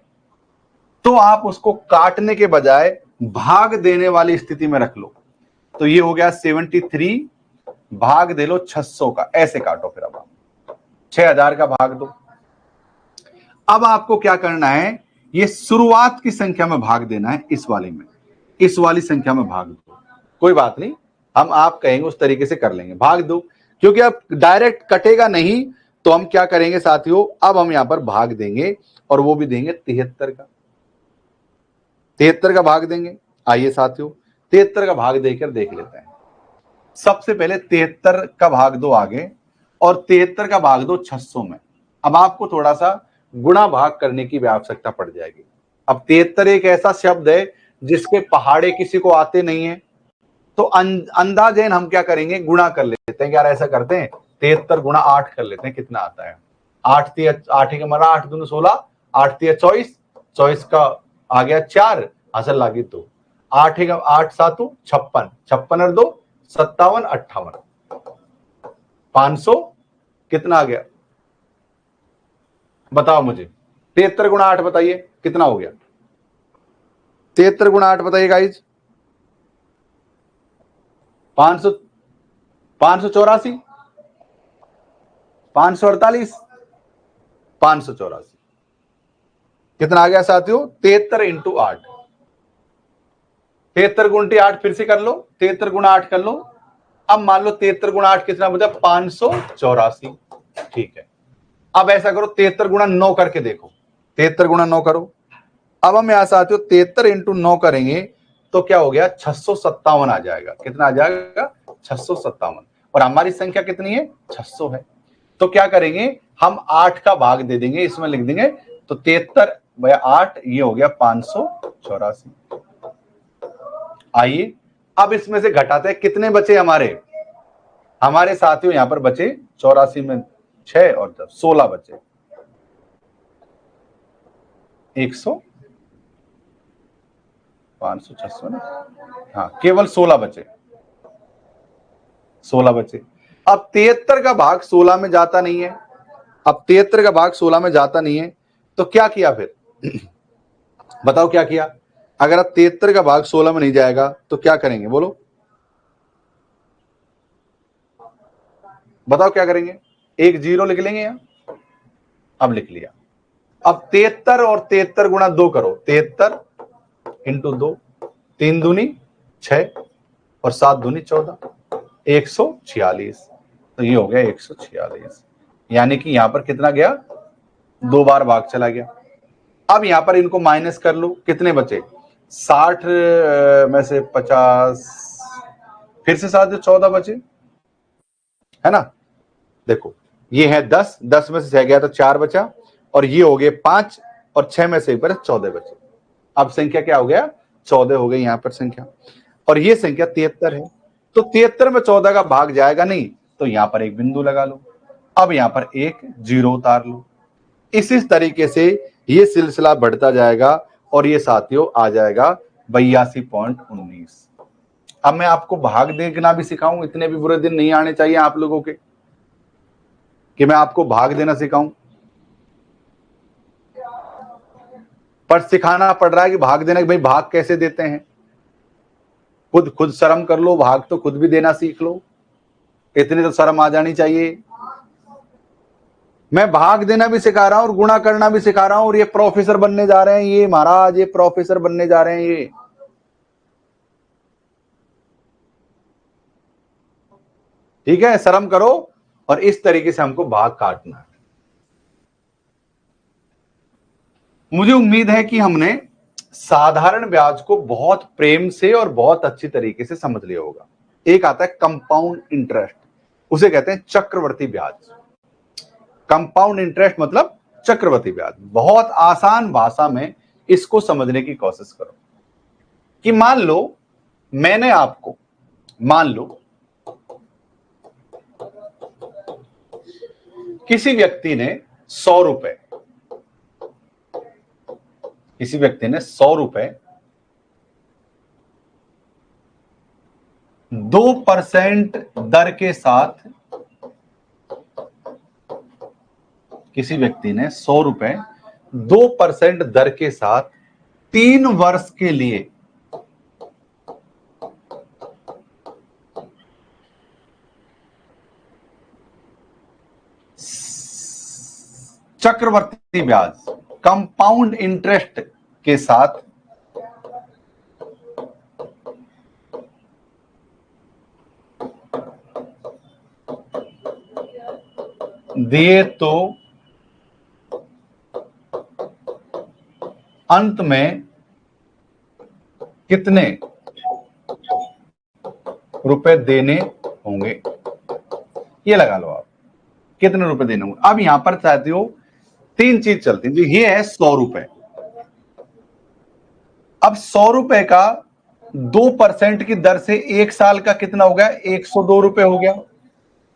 तो आप उसको काटने के बजाय भाग देने वाली स्थिति में रख लो। तो ये हो गया 73 भाग दे लो 600 का, ऐसे काटो। फिर अब आप 6000 का भाग दो। अब आपको क्या करना है, ये शुरुआत की संख्या में भाग देना है, इस वाली में, इस वाली संख्या में भाग दो। कोई बात नहीं, हम आप कहेंगे उस तरीके से कर लेंगे, भाग दो। क्योंकि अब डायरेक्ट कटेगा नहीं तो हम क्या करेंगे साथियों, अब हम यहां पर भाग देंगे और वो भी देंगे 73 का, 73 का भाग देंगे। आइए साथियों 73 का भाग देकर देख लेते हैं। सबसे पहले 73 का भाग दो आगे और 73 का भाग दो 600 में। अब आपको थोड़ा सा गुणा भाग करने की भी आवश्यकता पड़ जाएगी। अब 73 एक ऐसा शब्द है जिसके पहाड़े किसी को आते नहीं है, तो अंदाजन हम क्या करेंगे, गुणा कर लेते हैं। यार ऐसा करते हैं 73 गुणा 8 कर लेते हैं, कितना आता है? 8 के माना 8 दूनी 16, 8 24, 24 का आ गया 4, हासिल लागी तो 8 8 7 56, 56 और 2 57, 58, 500 कितना आ गया बताओ मुझे। 73 गुणा 8 बताइए कितना हो गया? 73 गुणा 8 बताइए गाइज। 500, 584, 548, 584, कितना आ गया साथियों? 73 इंटू 8, 73 गुणटी 8 फिर से कर लो, 73 गुणा 8 कर लो। अब मान लो 73 गुणा 8 कितना बचा? 584। ठीक है, अब ऐसा करो 73 गुणा 9 करके देखो, 73 गुणा 9 करो, अब हम यहां साथियों 73 इंटू 9 करेंगे तो क्या हो गया 657 आ जाएगा। कितना आ जाएगा 657। और हमारी संख्या कितनी है 600 है। तो क्या करेंगे हम 8 का भाग दे देंगे, इसमें लिख देंगे तो 73 भाई 8 ये हो गया 584। आइए अब इसमें से घटाते हैं कितने बचे हमारे साथियों यहां पर बचे 84 में 6 और 10 16 बचे 100 500 600 ना, हाँ केवल 16 बचे 16 बचे। अब 73 का भाग 16 में जाता नहीं है। अब 73 का भाग 16 में जाता नहीं है तो क्या किया फिर बताओ क्या किया। अगर अब 73 का भाग 16 में नहीं जाएगा तो क्या करेंगे बोलो, बताओ क्या करेंगे। एक जीरो लिख लेंगे यहां। अब लिख लिया। अब 73 और 73 गुणा 2 करो, 73 इंटू 2, 3 दूनी 6 और 7 दूनी 14, 146। तो ये हो गया 146। यानी कि यहां पर कितना गया 2 बार भाग चला गया। अब यहां पर इनको माइनस कर लो, कितने बचे 60 में से 50, फिर से साथ 14 बचे है ना। देखो ये है 10, 10 में से 6 गया तो 4 बचा और ये हो गए 5 और 6 में से एक बार 14 बचे। अब संख्या क्या हो गया 14 हो गई यहां पर संख्या, और ये संख्या 73 है। तो 73 में 14 का भाग जाएगा नहीं तो यहां पर एक बिंदु लगा लो। अब यहां पर एक जीरो उतार लो। इस तरीके से ये सिलसिला बढ़ता जाएगा और ये साथियों आ जाएगा 82.19। अब मैं आपको भाग देखना भी सिखाऊं, इतने भी बुरे दिन नहीं आने चाहिए आप लोगों के कि मैं आपको भाग देना सिखाऊं, पर सिखाना पड़ रहा है कि भाग देना कि भाई भाग कैसे देते हैं। खुद शर्म कर लो, भाग तो खुद भी देना सीख लो, इतनी तो शर्म आ जानी चाहिए। मैं भाग देना भी सिखा रहा हूं और गुणा करना भी सिखा रहा हूं और ये प्रोफेसर बनने जा रहे हैं, ये महाराज ये प्रोफेसर बनने जा रहे हैं ये। ठीक है शर्म करो और इस तरीके से हमको भाग काटना है। मुझे उम्मीद है कि हमने साधारण ब्याज को बहुत प्रेम से और बहुत अच्छी तरीके से समझ लिया होगा। एक आता है कंपाउंड इंटरेस्ट, उसे कहते हैं चक्रवर्ती ब्याज। कंपाउंड इंटरेस्ट मतलब चक्रवर्ती ब्याज। बहुत आसान भाषा में इसको समझने की कोशिश करो कि मान लो मैंने आपको, मान लो किसी व्यक्ति ने 100 रुपए, किसी व्यक्ति ने 100 रुपए 2% दर के साथ, किसी व्यक्ति ने 100 रुपए 2% दर के साथ 3 वर्ष के लिए चक्रवर्ती ब्याज कंपाउंड इंटरेस्ट के साथ दिए तो अंत में कितने रुपए देने होंगे, ये लगा लो आप कितने रुपए देने होंगे। अब यहां पर साथियों 3 चीज चलती है। ये है 100 रुपए। अब 100 रुपए का 2% की दर से 1 साल का कितना हो गया 102 रुपए हो गया।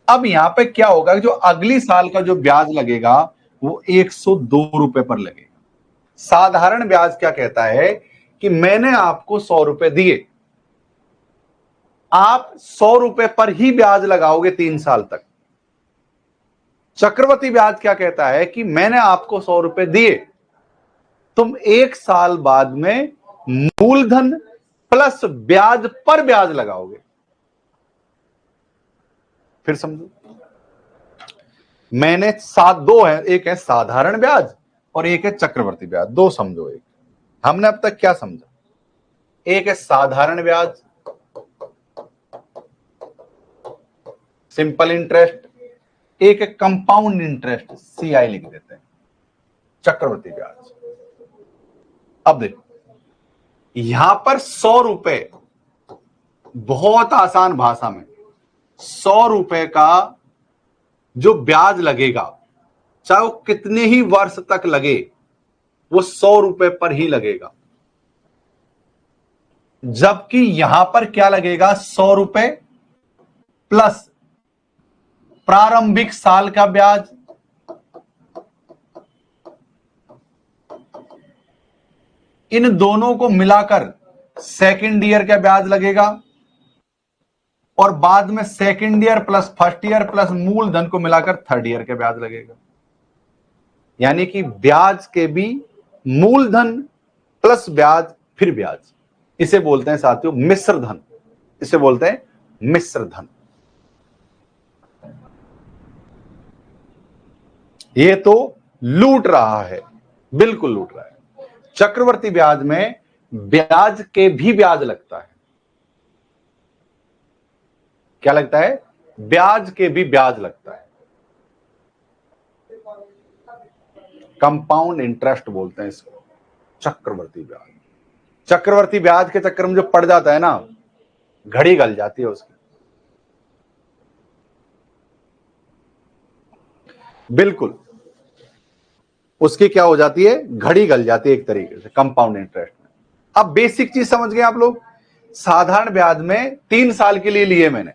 अब यहां पे क्या होगा जो अगली साल का जो ब्याज लगेगा वो 102 रुपए पर लगेगा। साधारण ब्याज क्या कहता है कि मैंने आपको 100 रुपए दिए, आप 100 रुपए पर ही ब्याज लगाओगे 3 साल तक। चक्रवर्ती ब्याज क्या कहता है कि मैंने आपको 100 रुपए दिए, तुम 1 साल बाद में मूलधन प्लस ब्याज पर ब्याज लगाओगे। फिर समझो, मैंने दो है, एक है साधारण ब्याज और एक है चक्रवर्ती ब्याज। दो समझो, एक हमने अब तक क्या समझा, एक है साधारण ब्याज सिंपल इंटरेस्ट, एक है कंपाउंड इंटरेस्ट CI लिख देते हैं चक्रवर्ती ब्याज। अब देखो यहां पर 100 रुपए, बहुत आसान भाषा में 100 रुपए का जो ब्याज लगेगा, चाहे वो कितने ही वर्ष तक लगे, वो 100 रुपए पर ही लगेगा। जबकि यहां पर क्या लगेगा, 100 रुपए प्लस प्रारंभिक साल का ब्याज, इन दोनों को मिलाकर सेकेंड ईयर का ब्याज लगेगा, और बाद में second year plus first year plus मूलधन को मिलाकर थर्ड ईयर का ब्याज लगेगा। यानी कि ब्याज के भी मूलधन प्लस ब्याज फिर ब्याज, इसे बोलते हैं साथियों मिश्र धन, इसे बोलते हैं मिश्र धन। ये तो लूट रहा है, बिल्कुल लूट रहा है। चक्रवर्ती ब्याज में ब्याज के भी ब्याज लगता है। क्या लगता है, ब्याज के भी ब्याज लगता है। कंपाउंड इंटरेस्ट बोलते हैं इसको, चक्रवर्ती ब्याज। चक्रवर्ती ब्याज के चक्कर में जो पड़ जाता है ना, घड़ी गल जाती है उसकी, बिल्कुल उसकी क्या हो जाती है, घड़ी गल जाती है एक तरीके से कंपाउंड इंटरेस्ट में। अब बेसिक चीज समझ गए आप लोग। साधारण ब्याज में 3 साल के लिए लिए मैंने,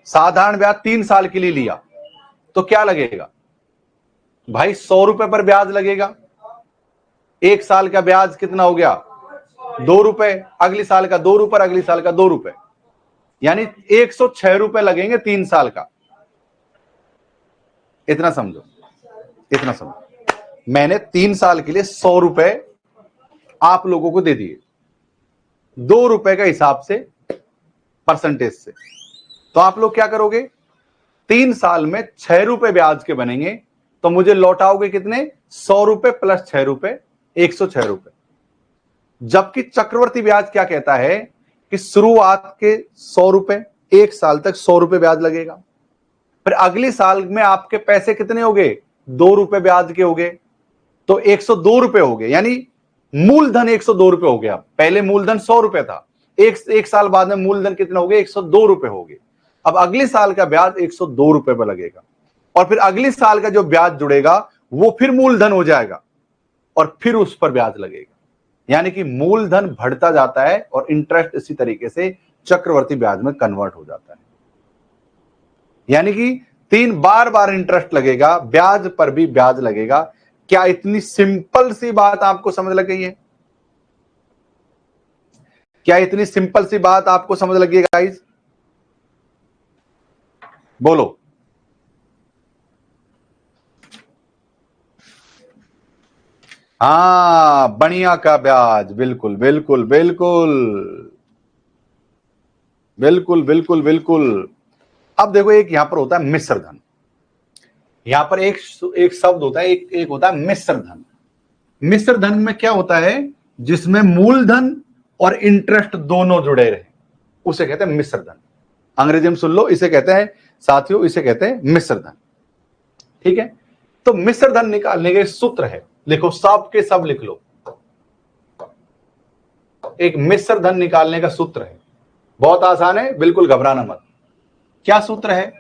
साधारण ब्याज 3 साल के लिए लिया, तो क्या लगेगा भाई, 100 रुपए पर ब्याज लगेगा। एक साल का ब्याज कितना हो गया, 2 रुपए, अगली साल का 2 रुपए, अगली साल का 2 रुपए, यानी 106 रुपए लगेंगे 3 साल का। इतना समझो, इतना समझो। मैंने 3 साल के लिए 100 रुपए आप लोगों को दे दिए, 2 रुपए का हिसाब से, परसेंटेज से। तो आप लोग क्या करोगे, 3 साल में 6 रुपए ब्याज के बनेंगे, तो मुझे लौटाओगे कितने, 100 रुपए प्लस 6 रुपए, 106 रुपए। जबकि चक्रवर्ती ब्याज क्या कहता है कि शुरुआत के 100 रुपए, एक साल तक 100 रुपए ब्याज लगेगा, फिर अगले साल में आपके पैसे कितने हो गए, 2 रुपए ब्याज के हो गए, तो 102 रुपए हो गए, यानी मूलधन 102 रुपए हो गया। पहले मूलधन 100 रुपए था, एक साल बाद में मूलधन कितना हो गया, 102 रुपए हो गए। अब अगले साल का ब्याज 102 रुपए पर लगेगा, और फिर अगले साल का जो ब्याज जुड़ेगा वो फिर मूलधन हो जाएगा, और फिर उस पर ब्याज लगेगा। यानी कि मूलधन बढ़ता जाता है और इंटरेस्ट इसी तरीके से चक्रवर्ती ब्याज में कन्वर्ट हो जाता है। यानी कि 3 बार इंटरेस्ट लगेगा, ब्याज पर भी ब्याज लगेगा। क्या इतनी सिंपल सी बात आपको समझ लग गई है? क्या इतनी सिंपल सी बात आपको समझ लगी है गाइस? बोलो। हाँ, बढ़िया का ब्याज, बिल्कुल बिल्कुल बिल्कुल बिल्कुल बिल्कुल बिल्कुल। अब देखो, एक यहां पर होता है मिश्र धन, यहां पर एक शब्द होता है, एक होता है मिश्र धन। मिश्र धन में क्या होता है, जिसमें मूलधन और इंटरेस्ट दोनों जुड़े रहे, उसे कहते हैं मिश्र धन। अंग्रेजी में सुन लो, इसे कहते हैं साथियों, इसे कहते हैं मिश्र धन। ठीक है, तो मिश्र धन निकालने के सूत्र है, लिखो, सब के सब लिख लो। एक मिश्र धन निकालने का सूत्र है, बहुत आसान है, बिल्कुल घबराना मत। क्या सूत्र है,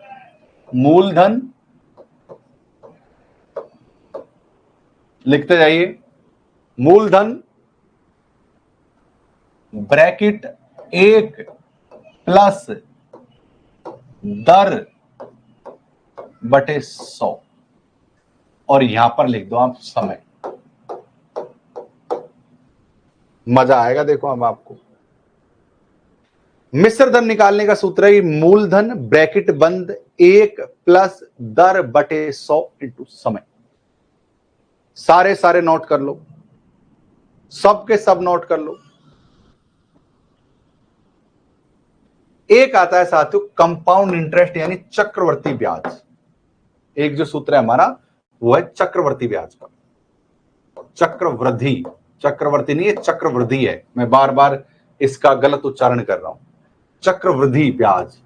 मूलधन, लिखते जाइए, मूलधन ब्रैकेट 1 प्लस दर बटे 100, और यहां पर लिख दो आप समय। मजा आएगा, देखो अब आपको। मिश्र धन निकालने का सूत्र है मूलधन ब्रैकेट बंद 1 प्लस दर बटे 100 इंटू समय। सारे नोट कर लो, सबके सब नोट कर लो। एक आता है साथियों कंपाउंड इंटरेस्ट, यानी चक्रवर्ती ब्याज। एक जो सूत्र है हमारा वो है चक्रवर्ती ब्याज पर। चक्रवृद्धि, चक्रवर्ती नहीं है, चक्रवृद्धि है, मैं बार बार इसका गलत उच्चारण कर रहा हूं, चक्रवृद्धि ब्याज।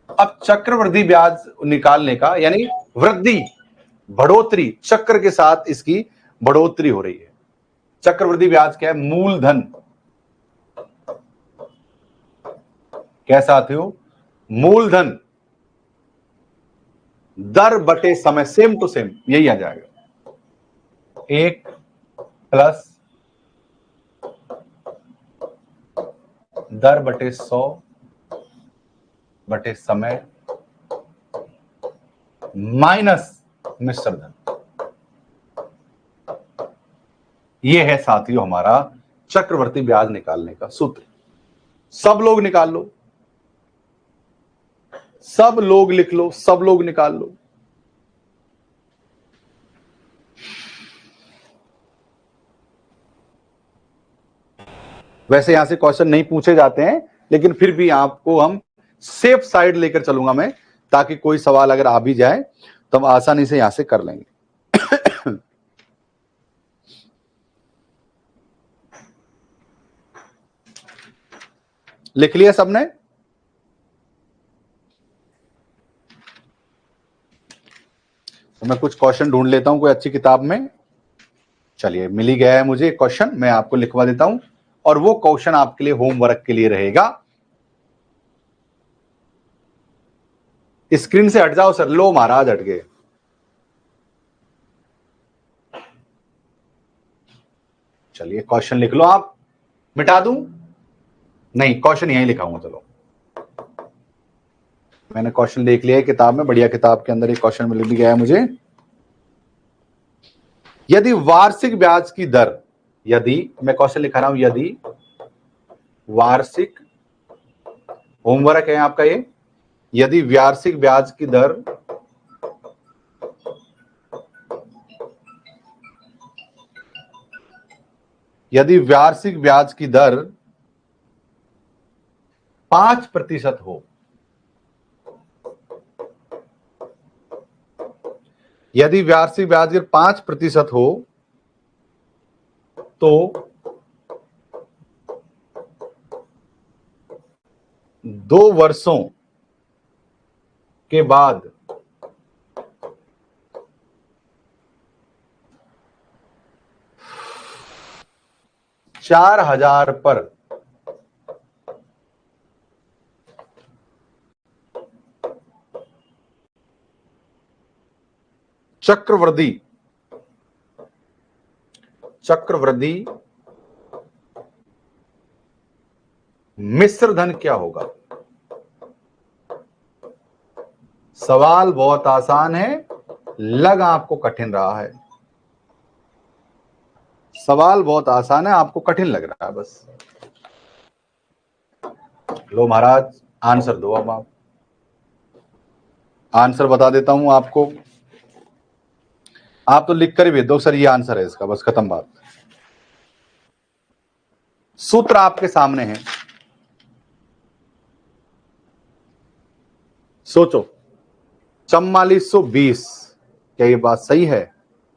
अब चक्रवृद्धि ब्याज निकालने का, यानी वृद्धि, बढ़ोतरी, चक्र के साथ इसकी बढ़ोतरी हो रही है। चक्रवृद्धि ब्याज क्या है? मूलधन। कैसा आते हो? मूलधन दर बटे समय, सेम टू सेम यही आ जाएगा। 1 प्लस दर बटे 100 बटे समय माइनस मिश्र धन। ये है साथियों हमारा चक्रवर्ती ब्याज निकालने का सूत्र। सब लोग निकाल लो, सब लोग लिख लो, सब लोग निकाल लो। वैसे यहां से क्वेश्चन नहीं पूछे जाते हैं, लेकिन फिर भी आपको हम सेफ साइड लेकर चलूंगा मैं, ताकि कोई सवाल अगर आ भी जाए तो हम आसानी से यहां से कर लेंगे। लिख लिया सबने? तो मैं कुछ क्वेश्चन ढूंढ लेता हूं कोई अच्छी किताब में। चलिए, मिल ही गया है मुझे क्वेश्चन, मैं आपको लिखवा देता हूं, और वो क्वेश्चन आपके लिए होमवर्क के लिए रहेगा। स्क्रीन से हट जाओ सर। लो महाराज, हट गए। चलिए, क्वेश्चन लिख लो आप। मिटा दूं? नहीं, क्वेश्चन यहीं लिखाऊंगा। चलो, मैंने क्वेश्चन देख लिया है किताब में, बढ़िया किताब के अंदर एक क्वेश्चन मिल भी गया है मुझे। यदि वार्षिक ब्याज की दर, यदि, मैं क्वेश्चन लिखा रहा हूं, यदि वार्षिक, होमवर्क है आपका ये, यदि वार्षिक ब्याज की दर यदि वार्षिक ब्याज की दर 5% हो, यदि वार्षिक ब्याज दर 5% हो, तो 2 वर्षों के बाद 4,000 पर चक्रवृद्धि मिश्र धन क्या होगा? सवाल बहुत आसान है, लग आपको कठिन रहा है। सवाल बहुत आसान है, आपको कठिन लग रहा है बस। लो महाराज, आंसर दो। अब आप आंसर बता देता हूं आपको, आप तो लिख कर ही भेज दो सर ये आंसर है इसका, बस खत्म बात। सूत्र आपके सामने है, सोचो। 4420, क्या ये बात सही है?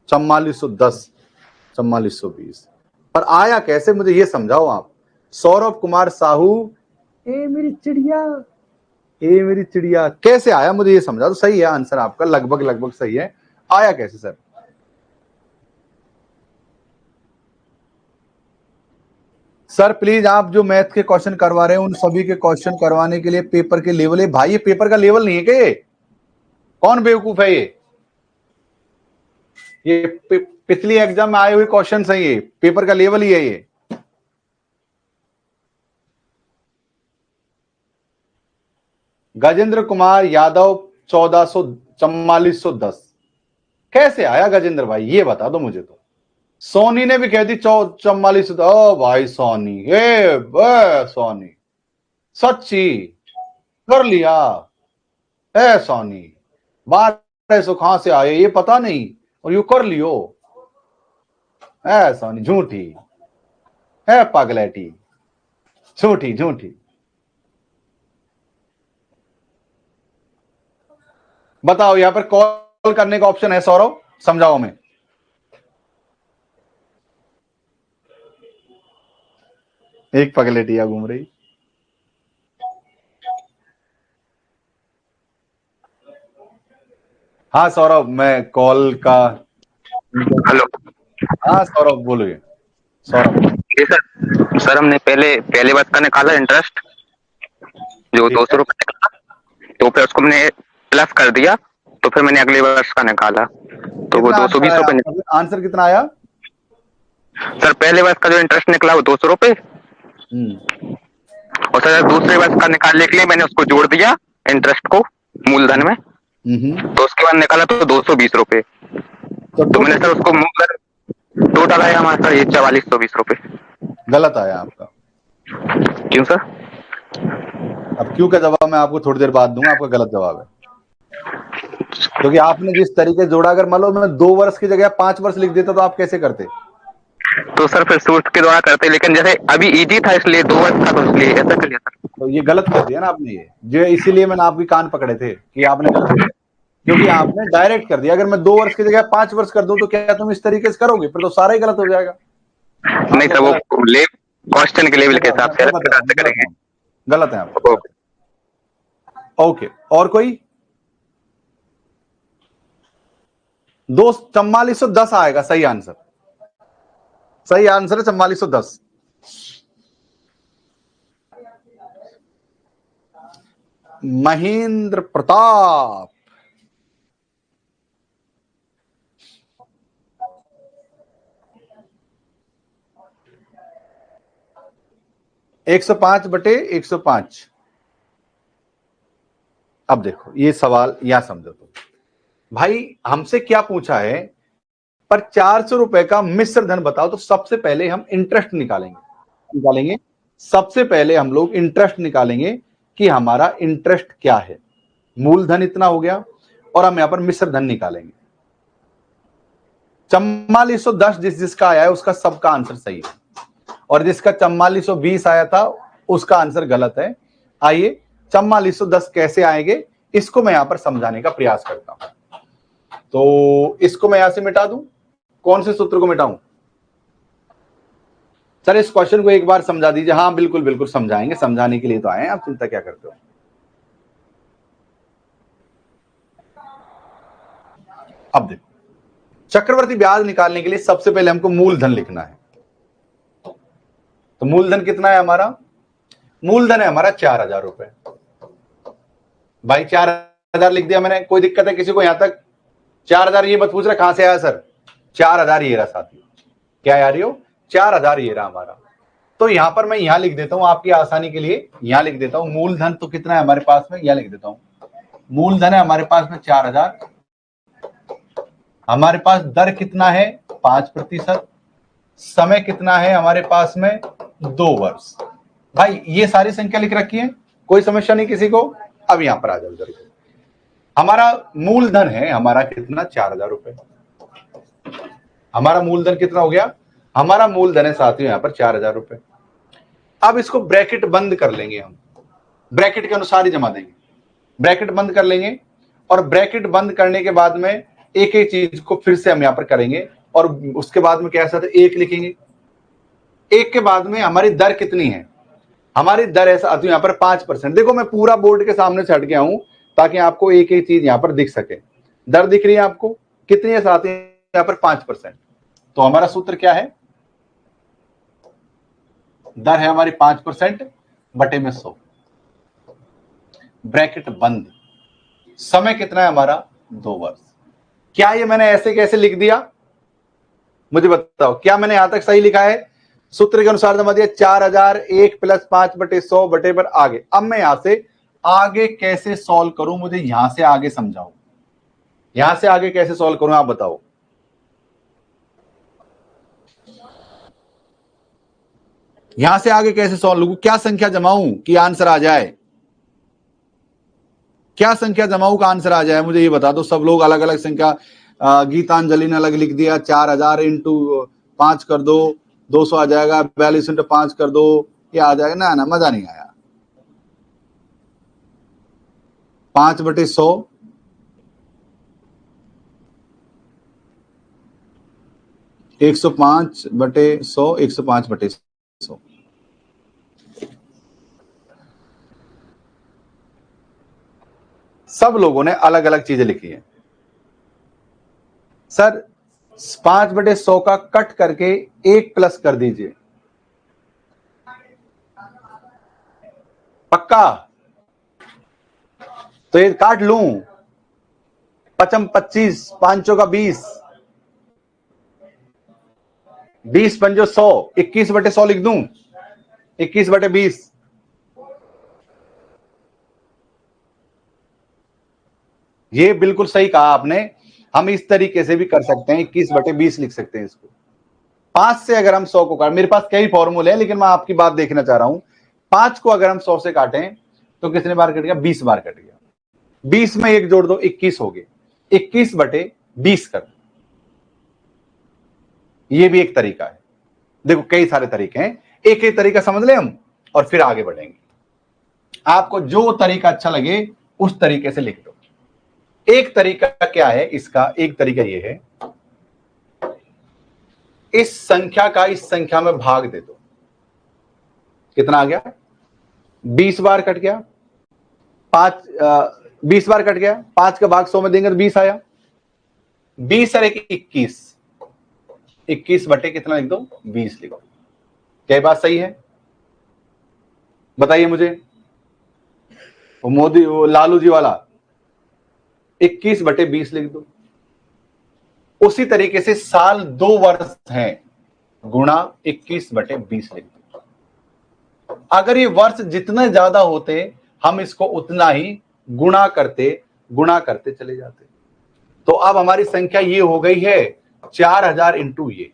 4410, 4420, पर आया कैसे मुझे ये समझाओ आप। सौरभ कुमार साहू, ए मेरी चिड़िया, ए मेरी चिड़िया, कैसे आया मुझे ये समझा। तो सही है आंसर आपका, लगभग लगभग सही है। आया कैसे सर? सर प्लीज, आप जो मैथ के क्वेश्चन करवा रहे हैं उन सभी के क्वेश्चन करवाने के लिए पेपर के लेवल है भाई। ये पेपर का लेवल नहीं है क्या? ये कौन बेवकूफ है? ये पिछली एग्जाम में आए हुए क्वेश्चन है, ये पेपर का लेवल ही है ये। गजेंद्र कुमार यादव 4410 कैसे आया गजेंद्र भाई, ये बता दो मुझे। तो सोनी ने भी कह दी 44, ओ भाई सोनी, सोनी सच्ची कर लिया। ए सोनी, 1200 कहां से आए ये पता नहीं, और यू कर लियो। ए सोनी झूठी है, पागलेटी, झूठी झूठी। बताओ, यहां पर कॉल करने का ऑप्शन है सौरभ, समझाओ हमें। एक पगलेटिया घूम रही। हाँ सौरभ, मैं कॉल का, हेलो, हाँ सौरभ बोलिए। सौरभ जी सर हमने पहले वर्ष का निकाला इंटरेस्ट, जो ठीक है। 200 रुपए निकाला, तो फिर उसको मैंने प्लस कर दिया, तो फिर मैंने अगले वर्ष का निकाला, तो वो कितना दो सौ आंसर बीस आया रुपए आपका? आंसर कितना आया? सर पहले वर्ष का जो इंटरेस्ट निकला वो 200 रुपए, और सर दूसरे वर्ष का निकालने के लिए मैंने उसको जोड़ दिया इंटरेस्ट को मूलधन में, तो उसके बाद निकाला तो 220 रुपए। तो तो मैंने टोटल सर उसको कितना? टोटल आया हमारा सर ये 4420 रुपए। गलत आया आपका। क्यों सर? अब क्यों का जवाब मैं आपको थोड़ी देर बाद दूंगा, आपका गलत जवाब है। क्योंकि आपने जिस तरीके जोड़ा, अगर मान लो मैं 2 वर्ष की जगह 5 वर्ष लिख देता तो आप कैसे करते? तो सर फिर सूत्र के द्वारा करते, लेकिन जैसे अभी इजी था इसलिए 2 वर्ष था, तो इसलिए ऐसा कर लिया सर। तो ये गलत कर दिया ना आपने, ये जो इसीलिए मैंने आपकी कान पकड़े थे कि आपने गलत किया, क्योंकि आपने डायरेक्ट कर दिया। अगर मैं 2 वर्ष की जगह 5 वर्ष कर दूं तो क्या तुम इस तरीके से करोगे? फिर तो सारा ही गलत हो जाएगा। नहीं आपने सर, वो गलत, क्वेश्चन के लेवल के हिसाब से मैं अलग बता रहा प्रकार हूँ, से करेंगे। गलत है आप। ओके। ओके, और कोई? 4410 आएगा सही आंसर। सही आंसर है 4410। महेंद्र प्रताप। एक 105/105। अब देखो ये सवाल यहां समझो तो, भाई हमसे क्या पूछा है, पर 400 रुपए का मिश्र धन बताओ। तो सबसे पहले हम इंटरेस्ट निकालेंगे। सबसे पहले हम लोग इंटरेस्ट निकालेंगे कि हमारा इंटरेस्ट क्या है। मूलधन इतना हो गया और हम यहां पर मिश्र धन निकालेंगे। 4410 जिसका आया है उसका सबका आंसर सही है, और जिसका 4420 आया था उसका आंसर गलत है। आइए 4410 कैसे आएंगे इसको मैं यहां पर समझाने का प्रयास करता हूं। तो इसको मैं यहां से मिटा दूं, कौन से सूत्र को मिटाऊं? सर इस क्वेश्चन को एक बार समझा दीजिए। हाँ बिल्कुल बिल्कुल समझाएंगे, समझाने के लिए तो आए हैं, आप चिंता क्या करते हो। अब देखो, चक्रवर्ती ब्याज निकालने के लिए सबसे पहले हमको मूलधन लिखना है। तो मूलधन कितना है हमारा? मूलधन है हमारा 4000 रुपए। भाई 4000 लिख दिया मैंने, कोई दिक्कत है किसी को यहां तक? 4000 ये मत पूछ रहा कहां से आया सर। 4000 ये रहा साथियों, क्या यार हो, 4000 ये रहा हमारा। तो यहां पर मैं यहां लिख देता हूं आपकी आसानी के लिए, यहां लिख देता हूं मूलधन तो कितना है हमारे पास में, यहां लिख देता हूं मूलधन है हमारे पास में 4000। हमारे पास दर कितना है? 5%। समय कितना है हमारे पास में? 2 वर्ष। भाई ये सारी संख्या लिख रखी है, कोई समस्या नहीं किसी को। अब यहां पर आ जाओ जरा, हमारा मूलधन है हमारा कितना? 4000 रुपए। हमारा मूलधन कितना हो गया? हमारा मूलधन है साथियों यहां पर 4000 रुपए। अब इसको ब्रैकेट बंद कर लेंगे, हम ब्रैकेट के अनुसार ही जमा देंगे। ब्रैकेट बंद कर लेंगे, और ब्रैकेट बंद करने के बाद में एक एक चीज को फिर से हम यहां पर करेंगे, और उसके बाद में कैसा था, एक लिखेंगे। एक के बाद में हमारी दर कितनी है? हमारी दर है साथियों यहां पर 5%। देखो मैं पूरा बोर्ड के सामने से हट गया हूं ताकि आपको एक एक चीज यहां पर दिख सके। दर दिख रही है आपको कितनी है साथियों यहां पर? 5%। तो हमारा सूत्र क्या है? दर है हमारी 5% बटे में 100, ब्रैकेट बंद। समय कितना है हमारा? 2 वर्ष। क्या ये मैंने ऐसे कैसे लिख दिया, मुझे बताओ, क्या मैंने यहां तक सही लिखा है? सूत्र के अनुसार जमा दिया 4000 1 + 5/100 बटे पर आगे। अब मैं यहां से आगे कैसे सॉल्व करूं, मुझे यहां से आगे समझाओ। यहां से आगे कैसे सॉल्व करूं आप बताओ। यहां से आगे कैसे सॉल्व करूं, क्या संख्या जमाऊं कि आंसर आ जाए? क्या संख्या जमाऊ का आंसर आ जाए मुझे ये बता दो। सब लोग अलग अलग संख्या, गीतांजलि ने अलग लिख दिया, 4000 × 5 कर दो 200 आ जाएगा, 42 × 5 कर दो ये आ जाएगा। ना ना मजा नहीं आया। 5/100 105/100 105/100। सब लोगों ने अलग अलग चीजें लिखी हैं। सर 5/100 का कट करके 1 प्लस कर दीजिए, पक्का? तो ये काट लूं, 25, 5 का 20, 20 पंजो 100, 21/100 लिख दूं, 21/20। ये बिल्कुल सही कहा आपने, हम इस तरीके से भी कर सकते हैं, 21/20 लिख सकते हैं इसको। 5 से अगर हम 100 को काट, मेरे पास कई फॉर्मूले हैं लेकिन मैं आपकी बात देखना चाह रहा हूं। 5 को अगर हम 100 से काटें तो कितने बार कट गया? 20 बार कट गया। 20 में 1 जोड़ दो, 21 हो गए, 21/20 कर दो। ये भी एक तरीका है। देखो कई सारे तरीके हैं, एक एक तरीका समझ ले हम और फिर आगे बढ़ेंगे। आपको जो तरीका अच्छा लगे उस तरीके से लिख दो। एक तरीका क्या है इसका? एक तरीका ये है, इस संख्या का इस संख्या में भाग दे दो। कितना आ गया? 20 बार कट गया, 20 बार कट गया, 5 का भाग 100 में देंगे तो 20 आया। 20 और 21, 21 बटे कितना लिख दो? 20 लिख दो। क्या बात सही है? बताइए मुझे। वो मोदी, वो लालू जी वाला 21/20 लिख दो। उसी तरीके से साल 2 वर्ष हैं, गुणा 21/20 लिख दो। अगर ये वर्ष जितने ज्यादा होते हम इसको उतना ही गुणा करते चले जाते। तो अब हमारी संख्या ये हो गई है 4000 इंटू ये।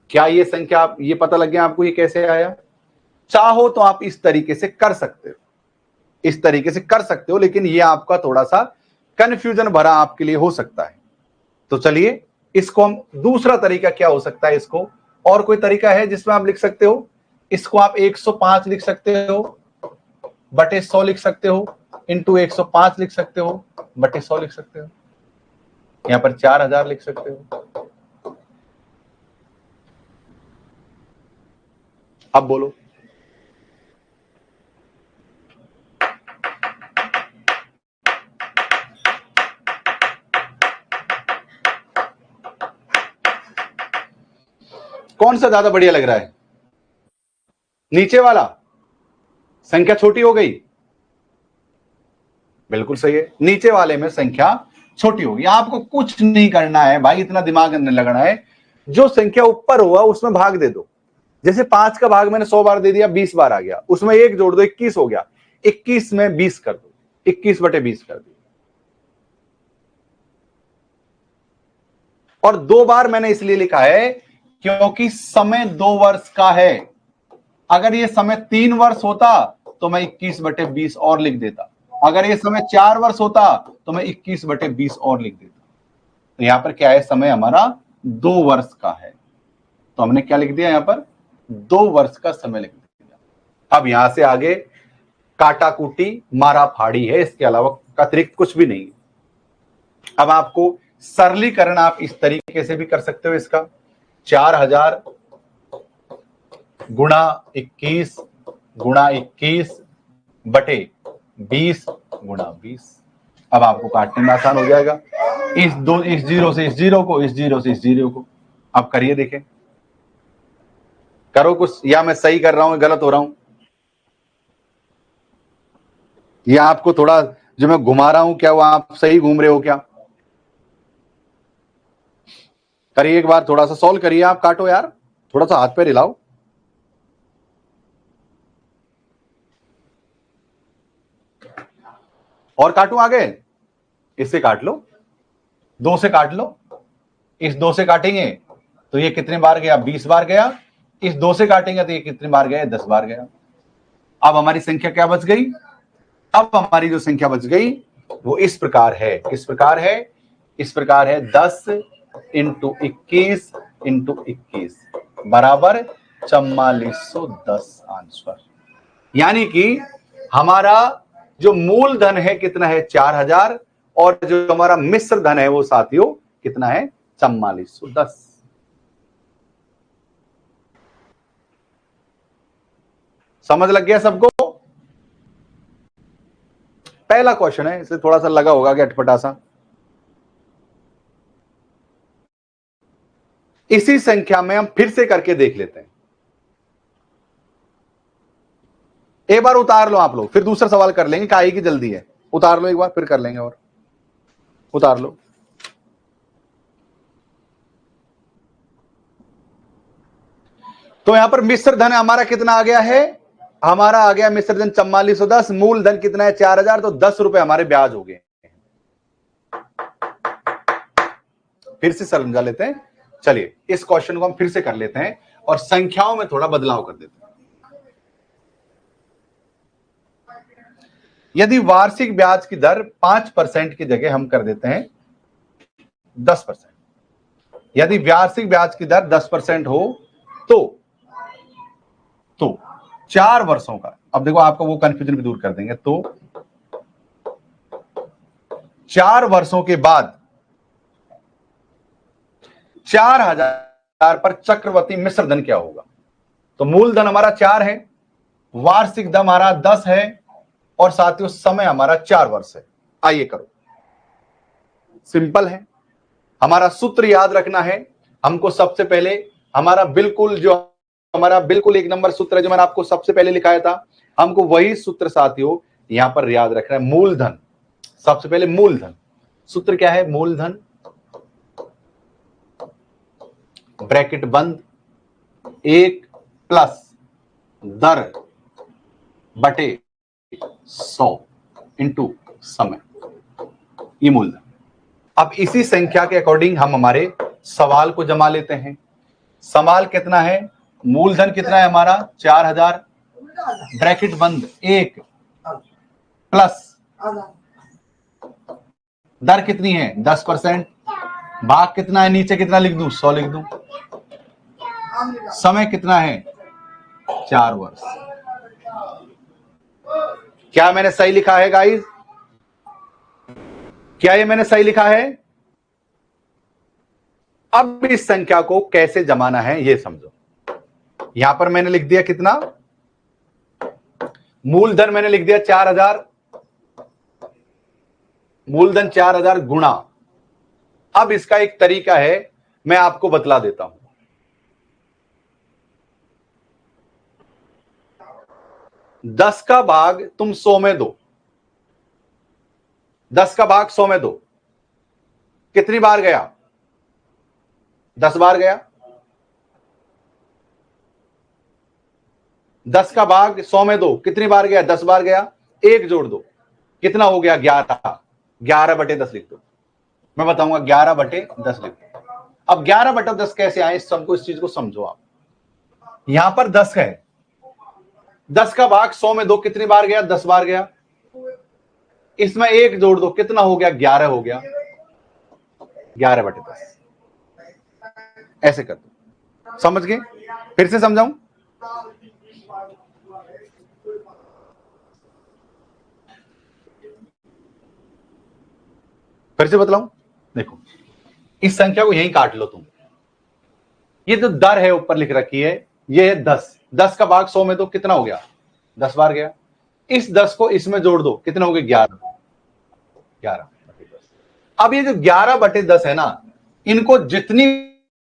क्या ये संख्या, आप ये पता लग गया आपको ये कैसे आया? चाहो तो आप इस तरीके से कर सकते हो, इस तरीके से कर सकते हो, लेकिन ये आपका थोड़ा सा कंफ्यूजन भरा आपके लिए हो सकता है। तो चलिए इसको हम, दूसरा तरीका क्या हो सकता है इसको? और कोई तरीका है जिसमें आप लिख सकते हो? इसको आप 105 लिख सकते हो बटे 100 लिख सकते हो, इंटू 105 लिख सकते हो बटे 100 लिख सकते हो, यहां पर 4000 लिख सकते हो। अब बोलो। कौन सा ज्यादा बढ़िया लग रहा है? नीचे वाला? संख्या छोटी हो गई? बिल्कुल सही है, नीचे वाले में संख्या छोटी होगी। आपको कुछ नहीं करना है भाई, इतना दिमाग नहीं लगना है। जो संख्या ऊपर हुआ उसमें भाग दे दो। जैसे 5 का भाग मैंने 100 बार दे दिया, 20 बार आ गया, उसमें 1 जोड़ दो, 21 हो गया, 21 में 20 कर दो, 21/20 कर दो। और 2 बार मैंने इसलिए लिखा है क्योंकि समय 2 वर्ष का है। अगर ये समय 3 वर्ष होता तो मैं 21/20 और लिख देता। अगर ये समय 4 वर्ष होता तो मैं 21/20 और लिख देता। तो यहां पर क्या है? समय हमारा 2 वर्ष का है, तो हमने क्या लिख दिया? यहां पर 2 वर्ष का समय लिख दिया। अब यहां से आगे काटा कुटी मारा फाड़ी है, इसके अलावा अतिरिक्त कुछ भी नहीं। अब आपको सरलीकरण आप इस तरीके से भी कर सकते हो इसका, 4000 गुणा 21 गुणा 21 बटे 20 गुणा 20। अब आपको काटने में आसान हो जाएगा। इस जीरो से इस जीरो को, इस जीरो से इस जीरो को। अब करिए, देखें, करो कुछ, या मैं सही कर रहा हूं गलत हो रहा हूं, या आपको थोड़ा जो मैं घुमा रहा हूं क्या वो आप सही घूम रहे हो क्या? करिए एक बार, थोड़ा सा सॉल्व करिए, आप काटो यार, थोड़ा सा हाथ पैर हिलाओ। और काटू आगे, इससे काट लो, 2 से काट लो, इस 2 से काटेंगे तो ये कितने बार गया? 20 बार गया। इस 2 से काटेंगे तो ये कितने बार गया? 10 बार गया। अब हमारी संख्या क्या बच गई? अब हमारी जो संख्या बच गई वो इस प्रकार है, किस प्रकार है? इस प्रकार है 10 इंटू 21 इंटू 21 बराबर 4410 आंसर। यानी कि हमारा जो मूलधन है कितना है? 4000, और जो हमारा मिश्र धन है वो साथियों कितना है? 4410। समझ लग गया सबको? पहला क्वेश्चन है, इसे थोड़ा सा लगा होगा कि अटपटा सा। इसी संख्या में हम फिर से करके देख लेते हैं। एक बार उतार लो आप लोग, फिर दूसरा सवाल कर लेंगे, काहे की जल्दी है। उतार लो एक बार, फिर कर लेंगे। और उतार लो। तो यहां पर मिश्र धन हमारा कितना आ गया है? हमारा आ गया मिश्र धन 4410। मूल धन कितना है? 4000। तो 10 रुपए हमारे ब्याज हो गए। फिर से समझा लेते हैं। चलिए इस क्वेश्चन को हम फिर से कर लेते हैं और संख्याओं में थोड़ा बदलाव कर देते हैं। यदि वार्षिक ब्याज की दर 5% की जगह हम कर देते हैं 10%। यदि वार्षिक ब्याज की दर 10% हो तो 4 वर्षों का, अब देखो आपका वो कंफ्यूजन भी दूर कर देंगे। तो 4 वर्षों के बाद 4000 पर चक्रवृद्धि मिश्र धन क्या होगा? तो मूलधन हमारा 4 है, वार्षिक धन हमारा 10 है और साथियों समय हमारा 4 वर्ष है। आइए करो, सिंपल है। हमारा सूत्र याद रखना है हमको। सबसे पहले हमारा बिल्कुल 1 नंबर सूत्र है जो मैंने आपको सबसे पहले लिखाया था, हमको वही सूत्र साथियों यहां पर याद रखना है। मूलधन, सबसे पहले मूलधन सूत्र क्या है? मूलधन ब्रैकेट बंद 1 प्लस दर बटे 100 इंटू समय, ये मूलधन। अब इसी संख्या के अकॉर्डिंग हम हमारे सवाल को जमा लेते हैं। सवाल कितना है? मूलधन कितना है हमारा? 4000 ब्रैकेट बंद 1 प्लस दर कितनी है? 10%। भाग कितना है? नीचे कितना लिख दूं? 100 लिख दूं। समय कितना है? 4 वर्ष। क्या मैंने सही लिखा है गाइस? क्या ये मैंने सही लिखा है? अब इस संख्या को कैसे जमाना है ये समझो। यहां पर मैंने लिख दिया कितना? मूलधन मैंने लिख दिया 4000, मूलधन 4000 गुणा। अब इसका एक तरीका है, मैं आपको बतला देता हूं। 10 का भाग तुम 100 में दो, 10 का भाग 100 में दो, कितनी बार गया? 10 बार गया। 10 का भाग 100 में दो, कितनी बार गया? 10 बार गया। 1 जोड़ दो, कितना हो गया? 11। 11/10 लिख दो। मैं बताऊंगा 11/10 लिख दो। अब 11/10 कैसे आए? इस चीज को समझो आप। यहां पर 10 है, 10 का भाग 100 में दो, कितनी बार गया? 10 बार गया। इसमें 1 जोड़ दो, कितना हो गया? 11 हो गया। 11/10 ऐसे कर दो। समझ गए? फिर से समझाऊं? फिर से बतलाऊं? देखो इस संख्या को यहीं काट लो तुम। ये जो दर है ऊपर लिख रखी है, ये है 10। 10 का भाग 100 में दो, कितना हो गया? 10 बार गया। इस 10 को इसमें जोड़ दो, कितना हो गया? 11/10। अब ये जो 11/10 है ना, इनको जितनी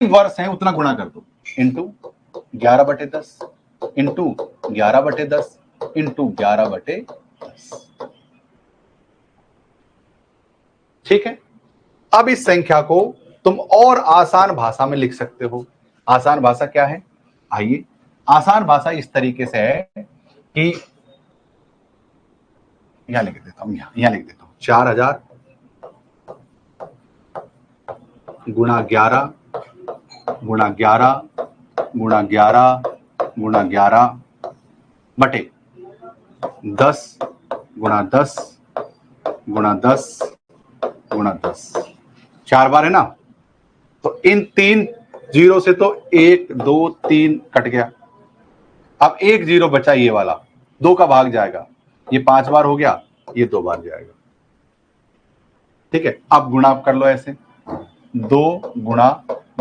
वर्ष है उतना गुणा कर दो, इंटू 11/10 इंटू 11/10 इंटू 11/10। ठीक है। अब इस संख्या को तुम और आसान भाषा में लिख सकते हो। आसान भाषा क्या है? आइए, आसान भाषा इस तरीके से है कि यहां लिख देता हूं, यहां लिख देता हूं 4000 गुणा 11 गुणा 11 गुणा 11 गुणा 11 बटे 10 गुणा 10 गुणा 10 गुणा 10। 4 बार है ना, तो इन 3 जीरो से तो 1 2 3 कट गया। अब 1 जीरो बचा, ये वाला 2 का भाग जाएगा, ये 5 बार हो गया, ये 2 बार जाएगा। ठीक है। अब गुणा कर लो ऐसे, 2 गुणा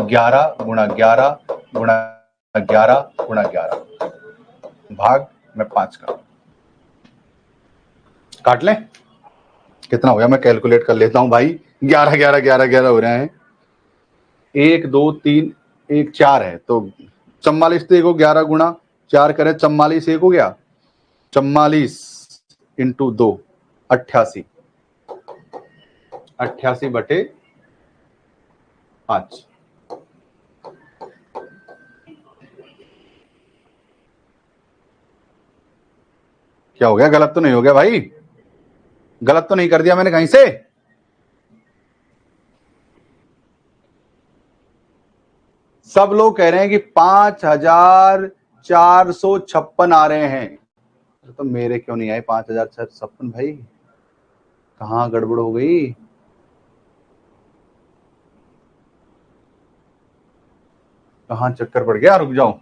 11 गुणा 11 गुणा 11 गुणा 11 भाग में 5 का काट लें, कितना हो गया? मैं कैलकुलेट कर लेता हूं भाई। 11 11 11 11 हो रहे हैं। 1 2 3 एक 4 है, तो 44 तो 1 को 11 गुणा 4 करें, 44 1 हो गया, 44 इंटू 2 88, 88 बटे 5। क्या हो गया? गलत तो नहीं हो गया भाई? गलत तो नहीं कर दिया मैंने कहीं से? सब लोग कह रहे हैं कि 5456 आ रहे हैं, तो मेरे क्यों नहीं आए 5056? भाई कहां गड़बड़ हो गई? कहां चक्कर पड़ गया? रुक जाओ,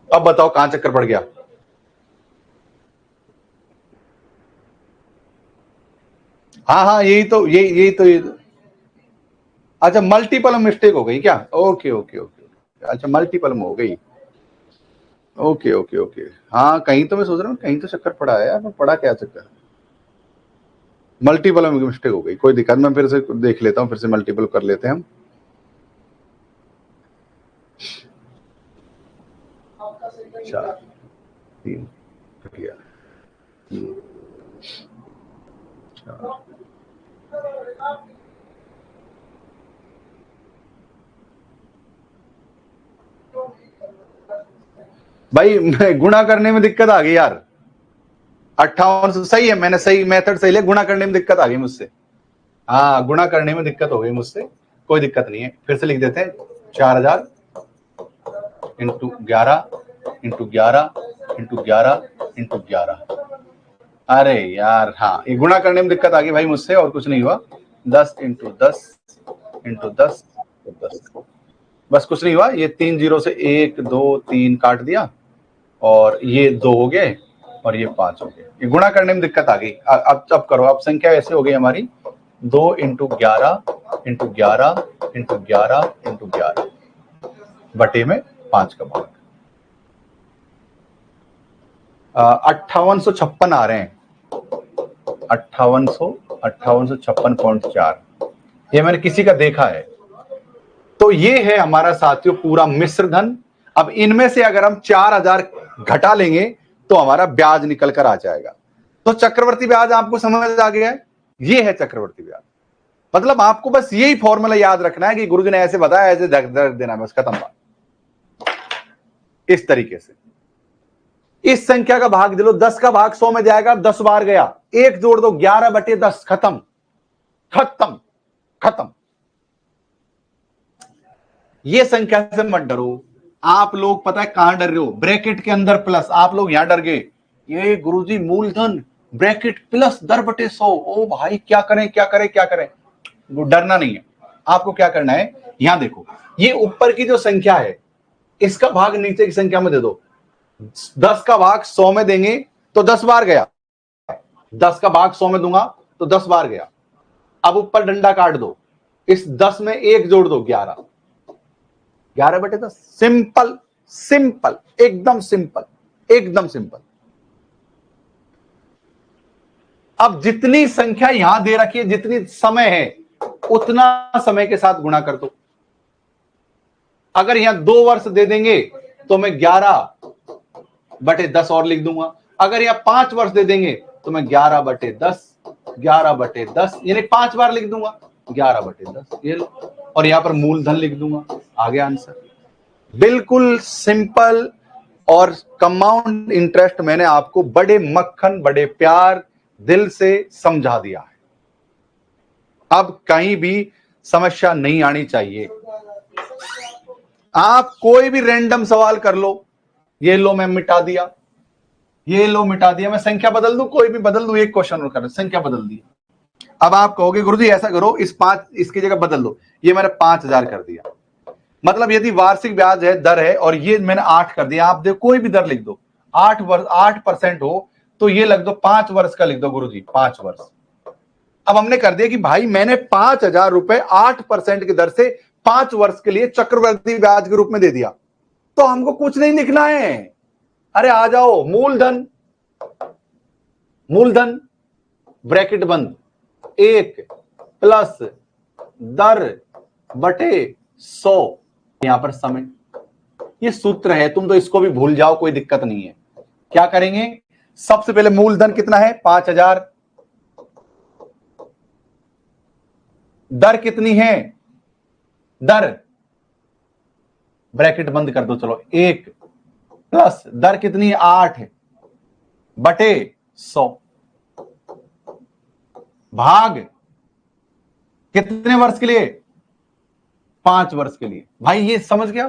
अब बताओ कहां चक्कर पड़ गया? हाँ हाँ, यही तो। अच्छा, मल्टीपल मिस्टेक हो गई क्या? ओके ओके ओके, अच्छा मल्टीपल में हो गई। ओके ओके ओके, हाँ कहीं तो मैं सोच रहा हूँ कहीं तो चक्कर पड़ा है यार, पड़ा क्या चक्कर? मल्टीपल में मिस्टेक हो गई, कोई दिक्कत, मैं फिर से देख लेता हूँ, फिर से मल्टीपल कर लेते हैं हम। चार 3 घटिया 4। भाई गुणा करने में दिक्कत आ गई यार। 58 सही है, मैंने सही मेथड सही लिया, गुणा करने में दिक्कत आ गई मुझसे। हाँ, गुणा करने में दिक्कत हो गई मुझसे, कोई दिक्कत नहीं है, फिर से लिख देते हैं। 4000 इंटू 11 इंटू 11 इंटू 11 इंटू 11। अरे यार हाँ, ये गुणा करने में दिक्कत आ गई भाई मुझसे, और कुछ नहीं हुआ। 10 इंटू 10 इंटू 10 10, बस कुछ नहीं हुआ। ये 3 0 से 1 2 3 काट दिया, और ये 2 हो गए, और ये 5 हो गए। ये गुणा करने में दिक्कत आ गई। अब करो, अब संख्या ऐसे हो गई हमारी 2 इंटू 11 इंटू 11 इंटू 11 इंटू 11 बटे में 5 का भाग। 5856 आ रहे हैं, 5856.4। ये मैंने किसी का देखा है। तो ये है हमारा साथियों पूरा मिश्र धन। अब इनमें से अगर हम 4000 घटा लेंगे तो हमारा ब्याज निकल कर आ जाएगा। तो चक्रवर्ती ब्याज आपको समझ आ गया है? ये है चक्रवर्ती ब्याज। मतलब आपको बस यही फॉर्मूला याद रखना है कि गुरुजी ने ऐसे बताया, ऐसे दर्द देना, बस खत्म बात। इस तरीके से इस संख्या का भाग दे लो, 10 का भाग 100 में जाएगा, 10 बार गया, 1 जोड़ दो, 11 बटे 10, खत्म खत्म खत्म। ये संख्या से मत डरो। आप लोग पता है कहां डर रहे हो? ब्रैकेट के अंदर प्लस। आप लोग यहां डर गए, ये गुरुजी मूलधन ब्रैकेट प्लस 10 बटे 100। ओ भाई क्या करें क्या करें क्या करें? डरना नहीं है। आपको क्या करना है, यहां देखो, ये ऊपर की जो संख्या है इसका भाग नीचे की संख्या में दे दो। 10 का भाग 100 में देंगे तो 10 बार गया, 10 का भाग 100 में दूंगा तो 10 बार गया। अब ऊपर डंडा काट दो, इस 10 में 1 जोड़ दो, 11 11 बटे 10। सिंपल सिंपल, एकदम सिंपल, एकदम सिंपल। अब जितनी संख्या यहां दे रखी है, जितनी समय है, उतना समय के साथ गुणा कर दो। अगर यहां 2 वर्ष दे देंगे तो मैं 11 बटे 10 और लिख दूंगा। अगर यहां 5 वर्ष दे देंगे तो मैं 11 बटे 10 11 बटे 10 यानी 5 बार लिख दूंगा, 11 बटे 10 ये लो, और यहां पर मूलधन लिख दूंगा। आ गया आंसर। बिल्कुल सिंपल। और कंपाउंड इंटरेस्ट मैंने आपको बड़े मक्खन, बड़े प्यार, दिल से समझा दिया है। अब कहीं भी समस्या नहीं आनी चाहिए। आप कोई भी रैंडम सवाल कर लो, ये लो मैं मिटा दिया, ये लो मिटा दिया, मैं संख्या बदल दूं, कोई भी बदल दूं, एक क्वेश्चन कर संख्या बदल दी। अब आप कहोगे गुरुजी ऐसा करो, इस 5 इसकी जगह बदल दो, ये मैंने 5000 कर दिया। मतलब यदि वार्षिक ब्याज है, दर है, और ये मैंने 8 कर दिया, आप देखो कोई भी दर लिख दो, 8% हो तो ये लग दो 5 वर्ष का लिख दो गुरुजी, 5 वर्ष। अब हमने कर दिया कि भाई मैंने 5000 रुपए 8% की दर से 5 वर्ष के लिए चक्रवृद्धि ब्याज के रूप में दे दिया, तो हमको कुछ नहीं लिखना है। अरे आ जाओ, मूलधन, मूलधन ब्रैकेट बंद 1 प्लस दर बटे 100, यहां पर समय। ये सूत्र है, तुम तो इसको भी भूल जाओ, कोई दिक्कत नहीं है। क्या करेंगे, सबसे पहले मूलधन कितना है 5000, दर कितनी है, दर ब्रैकेट बंद कर दो, चलो 1 प्लस दर कितनी है 8 बटे 100 भाग कितने वर्ष के लिए, 5 वर्ष के लिए। भाई ये समझ गया,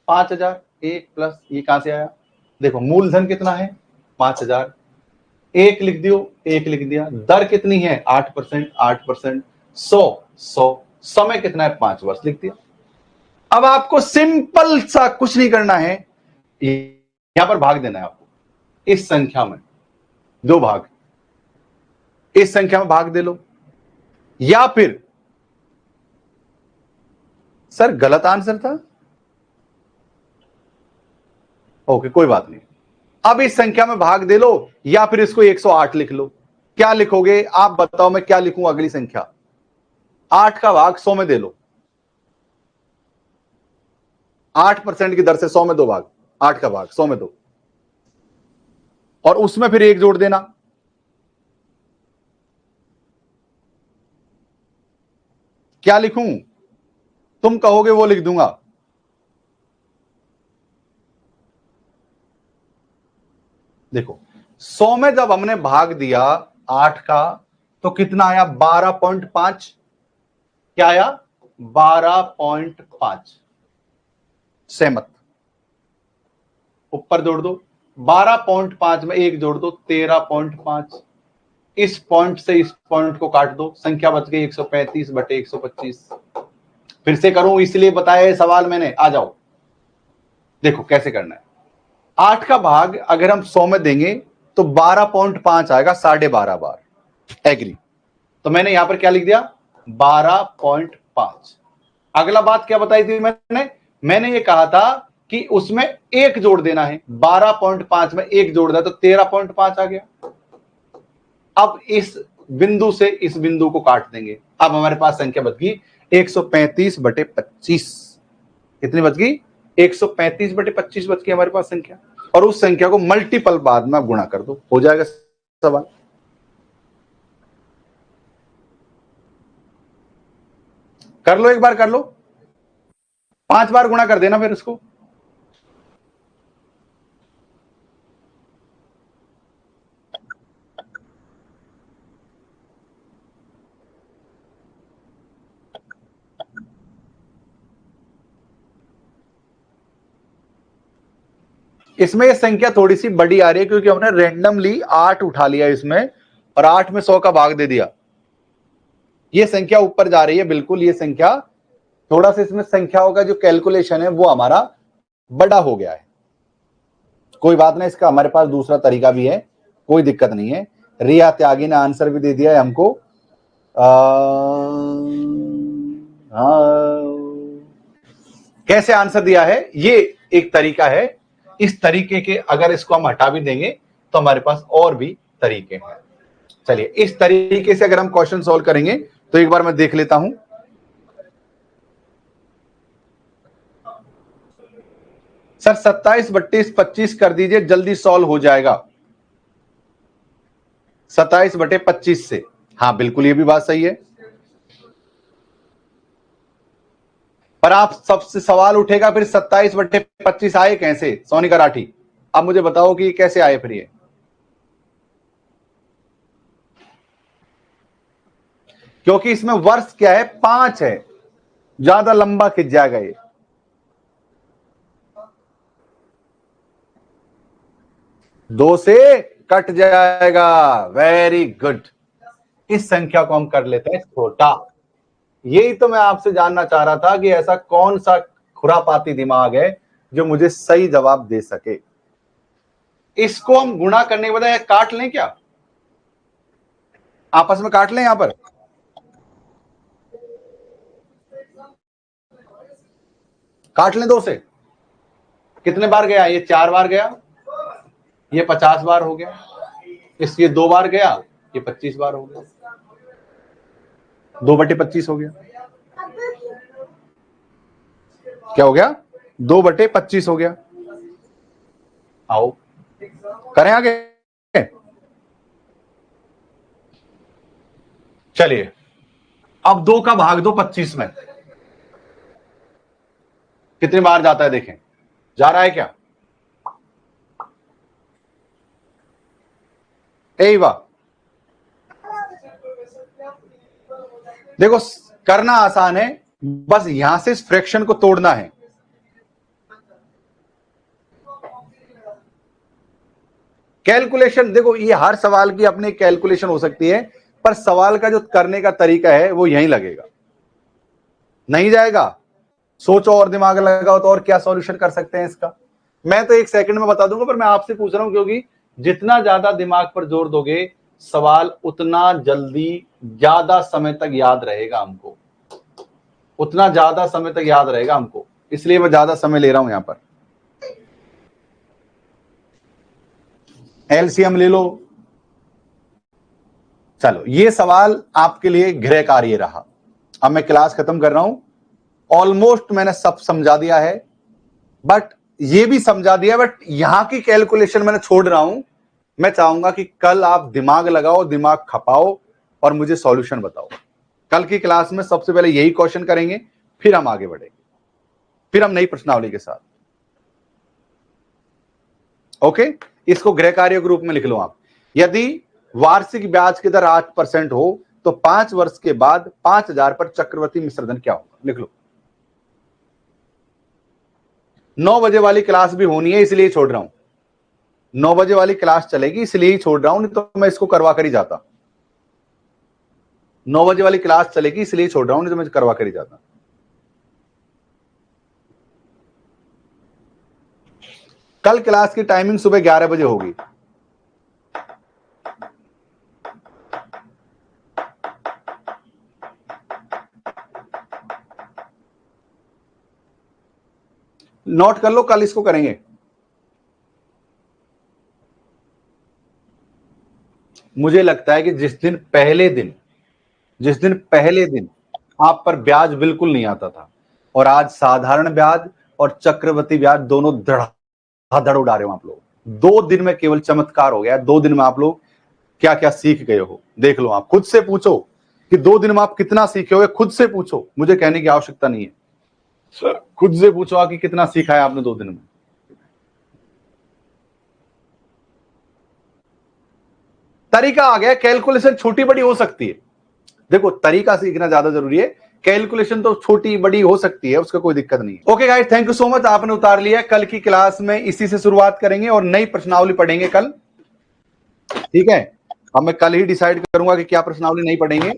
5000 1 प्लस ये कहां से आया, देखो मूलधन कितना है 5000, 1 लिख दियो, 1 लिख दिया, दर कितनी है 8%, 8%, 100, समय कितना है 5 वर्ष लिख दिया। अब आपको सिंपल सा कुछ नहीं करना है, यहां पर भाग देना है आपको, इस संख्या में 2 भाग, इस संख्या में भाग दे लो, या फिर सर गलत आंसर था, ओके कोई बात नहीं, अब इस संख्या में भाग दे लो या फिर इसको 108 लिख लो। क्या लिखोगे आप बताओ, मैं क्या लिखूं अगली संख्या, 8 का भाग 100 में दे लो, 8% की दर से 100 में 2 भाग, 8 का भाग 100 में 2, और उसमें फिर 1 जोड़ देना, क्या लिखूं, तुम कहोगे वो लिख दूंगा। देखो 100 में जब हमने भाग दिया 8 का, तो कितना आया 12.5, क्या आया 12.5, सहमत, ऊपर जोड़ दो, 12.5 में 1 जोड़ दो 13.5, इस पॉइंट से इस पॉइंट को काट दो, संख्या बच गई 135 बटे 125। फिर से करूं इसलिए बताया सवाल मैंने, आ जाओ देखो कैसे करना है। 8 का भाग अगर हम 100 में देंगे तो 12.5 आएगा, 12.5 बार, एग्री। तो मैंने यहां पर क्या लिख दिया 12.5। अगला बात क्या बताई थी मैंने ये कहा था कि उसमें 1 जोड़ देना है, 12.5 में 1 जोड़ दिया तो 13.5 आ गया। अब इस बिंदु से इस बिंदु को काट देंगे, अब हमारे पास संख्या बच गई 135 बटे 25। कितनी बच गई 135 बटे 25 बच गई हमारे पास संख्या, और उस संख्या को मल्टीपल बाद में गुणा कर दो, हो जाएगा सवाल। कर लो, एक बार कर लो, 5 बार गुणा कर देना फिर इसको। इसमें ये संख्या थोड़ी सी बड़ी आ रही है क्योंकि हमने रैंडमली 8 उठा लिया इसमें, और 8 में 100 का भाग दे दिया, ये संख्या ऊपर जा रही है बिल्कुल। ये संख्या थोड़ा सा इसमें संख्याओं का जो कैलकुलेशन है वो हमारा बड़ा हो गया है, कोई बात नहीं, इसका हमारे पास दूसरा तरीका भी है, कोई दिक्कत नहीं है। रिया त्यागी ने आंसर भी दे दिया है हमको, कैसे आंसर दिया है, ये एक तरीका है। इस तरीके के अगर इसको हम हटा भी देंगे तो हमारे पास और भी तरीके हैं। चलिए इस तरीके से अगर हम क्वेश्चन सॉल्व करेंगे तो एक बार मैं देख लेता हूं। सर 27 बट्टे 25 कर दीजिए, जल्दी सॉल्व हो जाएगा 27 बटे 25 से। हाँ बिल्कुल ये भी बात सही है, पर आप सबसे सवाल उठेगा फिर 27 बट्टे 25 आए कैसे, सोनिका राठी अब मुझे बताओ कि कैसे आए फिर ये। क्योंकि इसमें वर्ष क्या है 5 है, ज्यादा लंबा खिंच जाएगा ये। दो से कट जाएगा, वेरी गुड। इस संख्या को हम कर लेते हैं छोटा। यही तो मैं आपसे जानना चाह रहा था कि ऐसा कौन सा खुरापाती दिमाग है जो मुझे सही जवाब दे सके। इसको हम गुणा करने के बजाय काट लें क्या, आपस में काट लें, यहां पर काट लें 2 से। कितने बार गया ये 4 बार गया, ये 50 बार हो गया, इसलिए 2 बार गया, ये 25 बार हो गया। 2/25 हो गया। क्या हो गया? 2/25 हो गया। आओ करें आगे। चलिए अब 2 का भाग दो 25 में, कितनी बार जाता है देखें, जा रहा है क्या? यही वाह, देखो करना आसान है, बस यहां से इस फ्रैक्शन को तोड़ना है। कैलकुलेशन देखो, ये हर सवाल की अपनी कैलकुलेशन हो सकती है, पर सवाल का जो करने का तरीका है वो यहीं लगेगा, नहीं जाएगा। सोचो और दिमाग लगाओ तो और क्या सॉल्यूशन कर सकते हैं इसका। मैं तो 1 सेकंड में बता दूंगा, पर मैं आपसे पूछ रहा हूं क्योंकि जितना ज्यादा दिमाग पर जोर दोगे सवाल उतना जल्दी ज्यादा समय तक याद रहेगा हमको, उतना ज्यादा समय तक याद रहेगा हमको, इसलिए मैं ज्यादा समय ले रहा हूं यहां पर। एलसीएम ले लो। चलो ये सवाल आपके लिए गृह कार्य रहा। अब मैं क्लास खत्म कर रहा हूं, ऑलमोस्ट मैंने सब समझा दिया है, बट ये भी समझा दिया, बट यहां की कैलकुलेशन मैंने छोड़ रहा हूं। मैं चाहूंगा कि कल आप दिमाग लगाओ, दिमाग खपाओ और मुझे सॉल्यूशन बताओ। कल की क्लास में सबसे पहले यही क्वेश्चन करेंगे, फिर हम आगे बढ़ेंगे, फिर हम नई प्रश्नावली के साथ। ओके, इसको गृह कार्य के रूप में लिख लो आप। यदि वार्षिक ब्याज की दर 8% हो तो 5 वर्ष के बाद 5000 पर चक्रवृद्धि मिश्रधन क्या होगा, लिख लो। 9 बजे वाली क्लास भी होनी है इसलिए छोड़ रहा हूं, 9 बजे वाली क्लास चलेगी इसलिए ही छोड़ रहा हूं, नहीं तो मैं इसको करवा कर ही जाता। 9 बजे वाली क्लास चलेगी इसलिए छोड़ रहा हूं, नहीं तो मैं करवा कर ही जाता। कल क्लास की टाइमिंग सुबह 11 बजे होगी। नोट कर लो, कल इसको करेंगे। मुझे लगता है कि जिस दिन पहले दिन आप पर ब्याज बिल्कुल नहीं आता था और आज साधारण ब्याज और चक्रवृद्धि ब्याज दोनों धड़ाधड़ उड़ा रहे हो आप लोग। 2 दिन में केवल चमत्कार हो गया। 2 दिन में आप लोग क्या क्या सीख गए हो देख लो। आप खुद से पूछो कि 2 दिन में आप कितना सीखे हो, खुद से पूछो, मुझे कहने की आवश्यकता नहीं है। खुद से पूछो कि कितना सीखा है आपने 2 दिन में। तरीका आ गया, कैलकुलेशन छोटी बड़ी हो सकती है। देखो तरीका सीखना ज्यादा जरूरी है, कैलकुलेशन तो छोटी बड़ी हो सकती है, उसका कोई दिक्कत नहीं है। Okay guys, thank you so much, आपने उतार लिया। कल की क्लास में इसी से शुरुआत करेंगे और नई प्रश्नावली पढ़ेंगे कल, ठीक है। अब मैं कल ही डिसाइड करूंगा कि क्या प्रश्नावली नहीं पढ़ेंगे।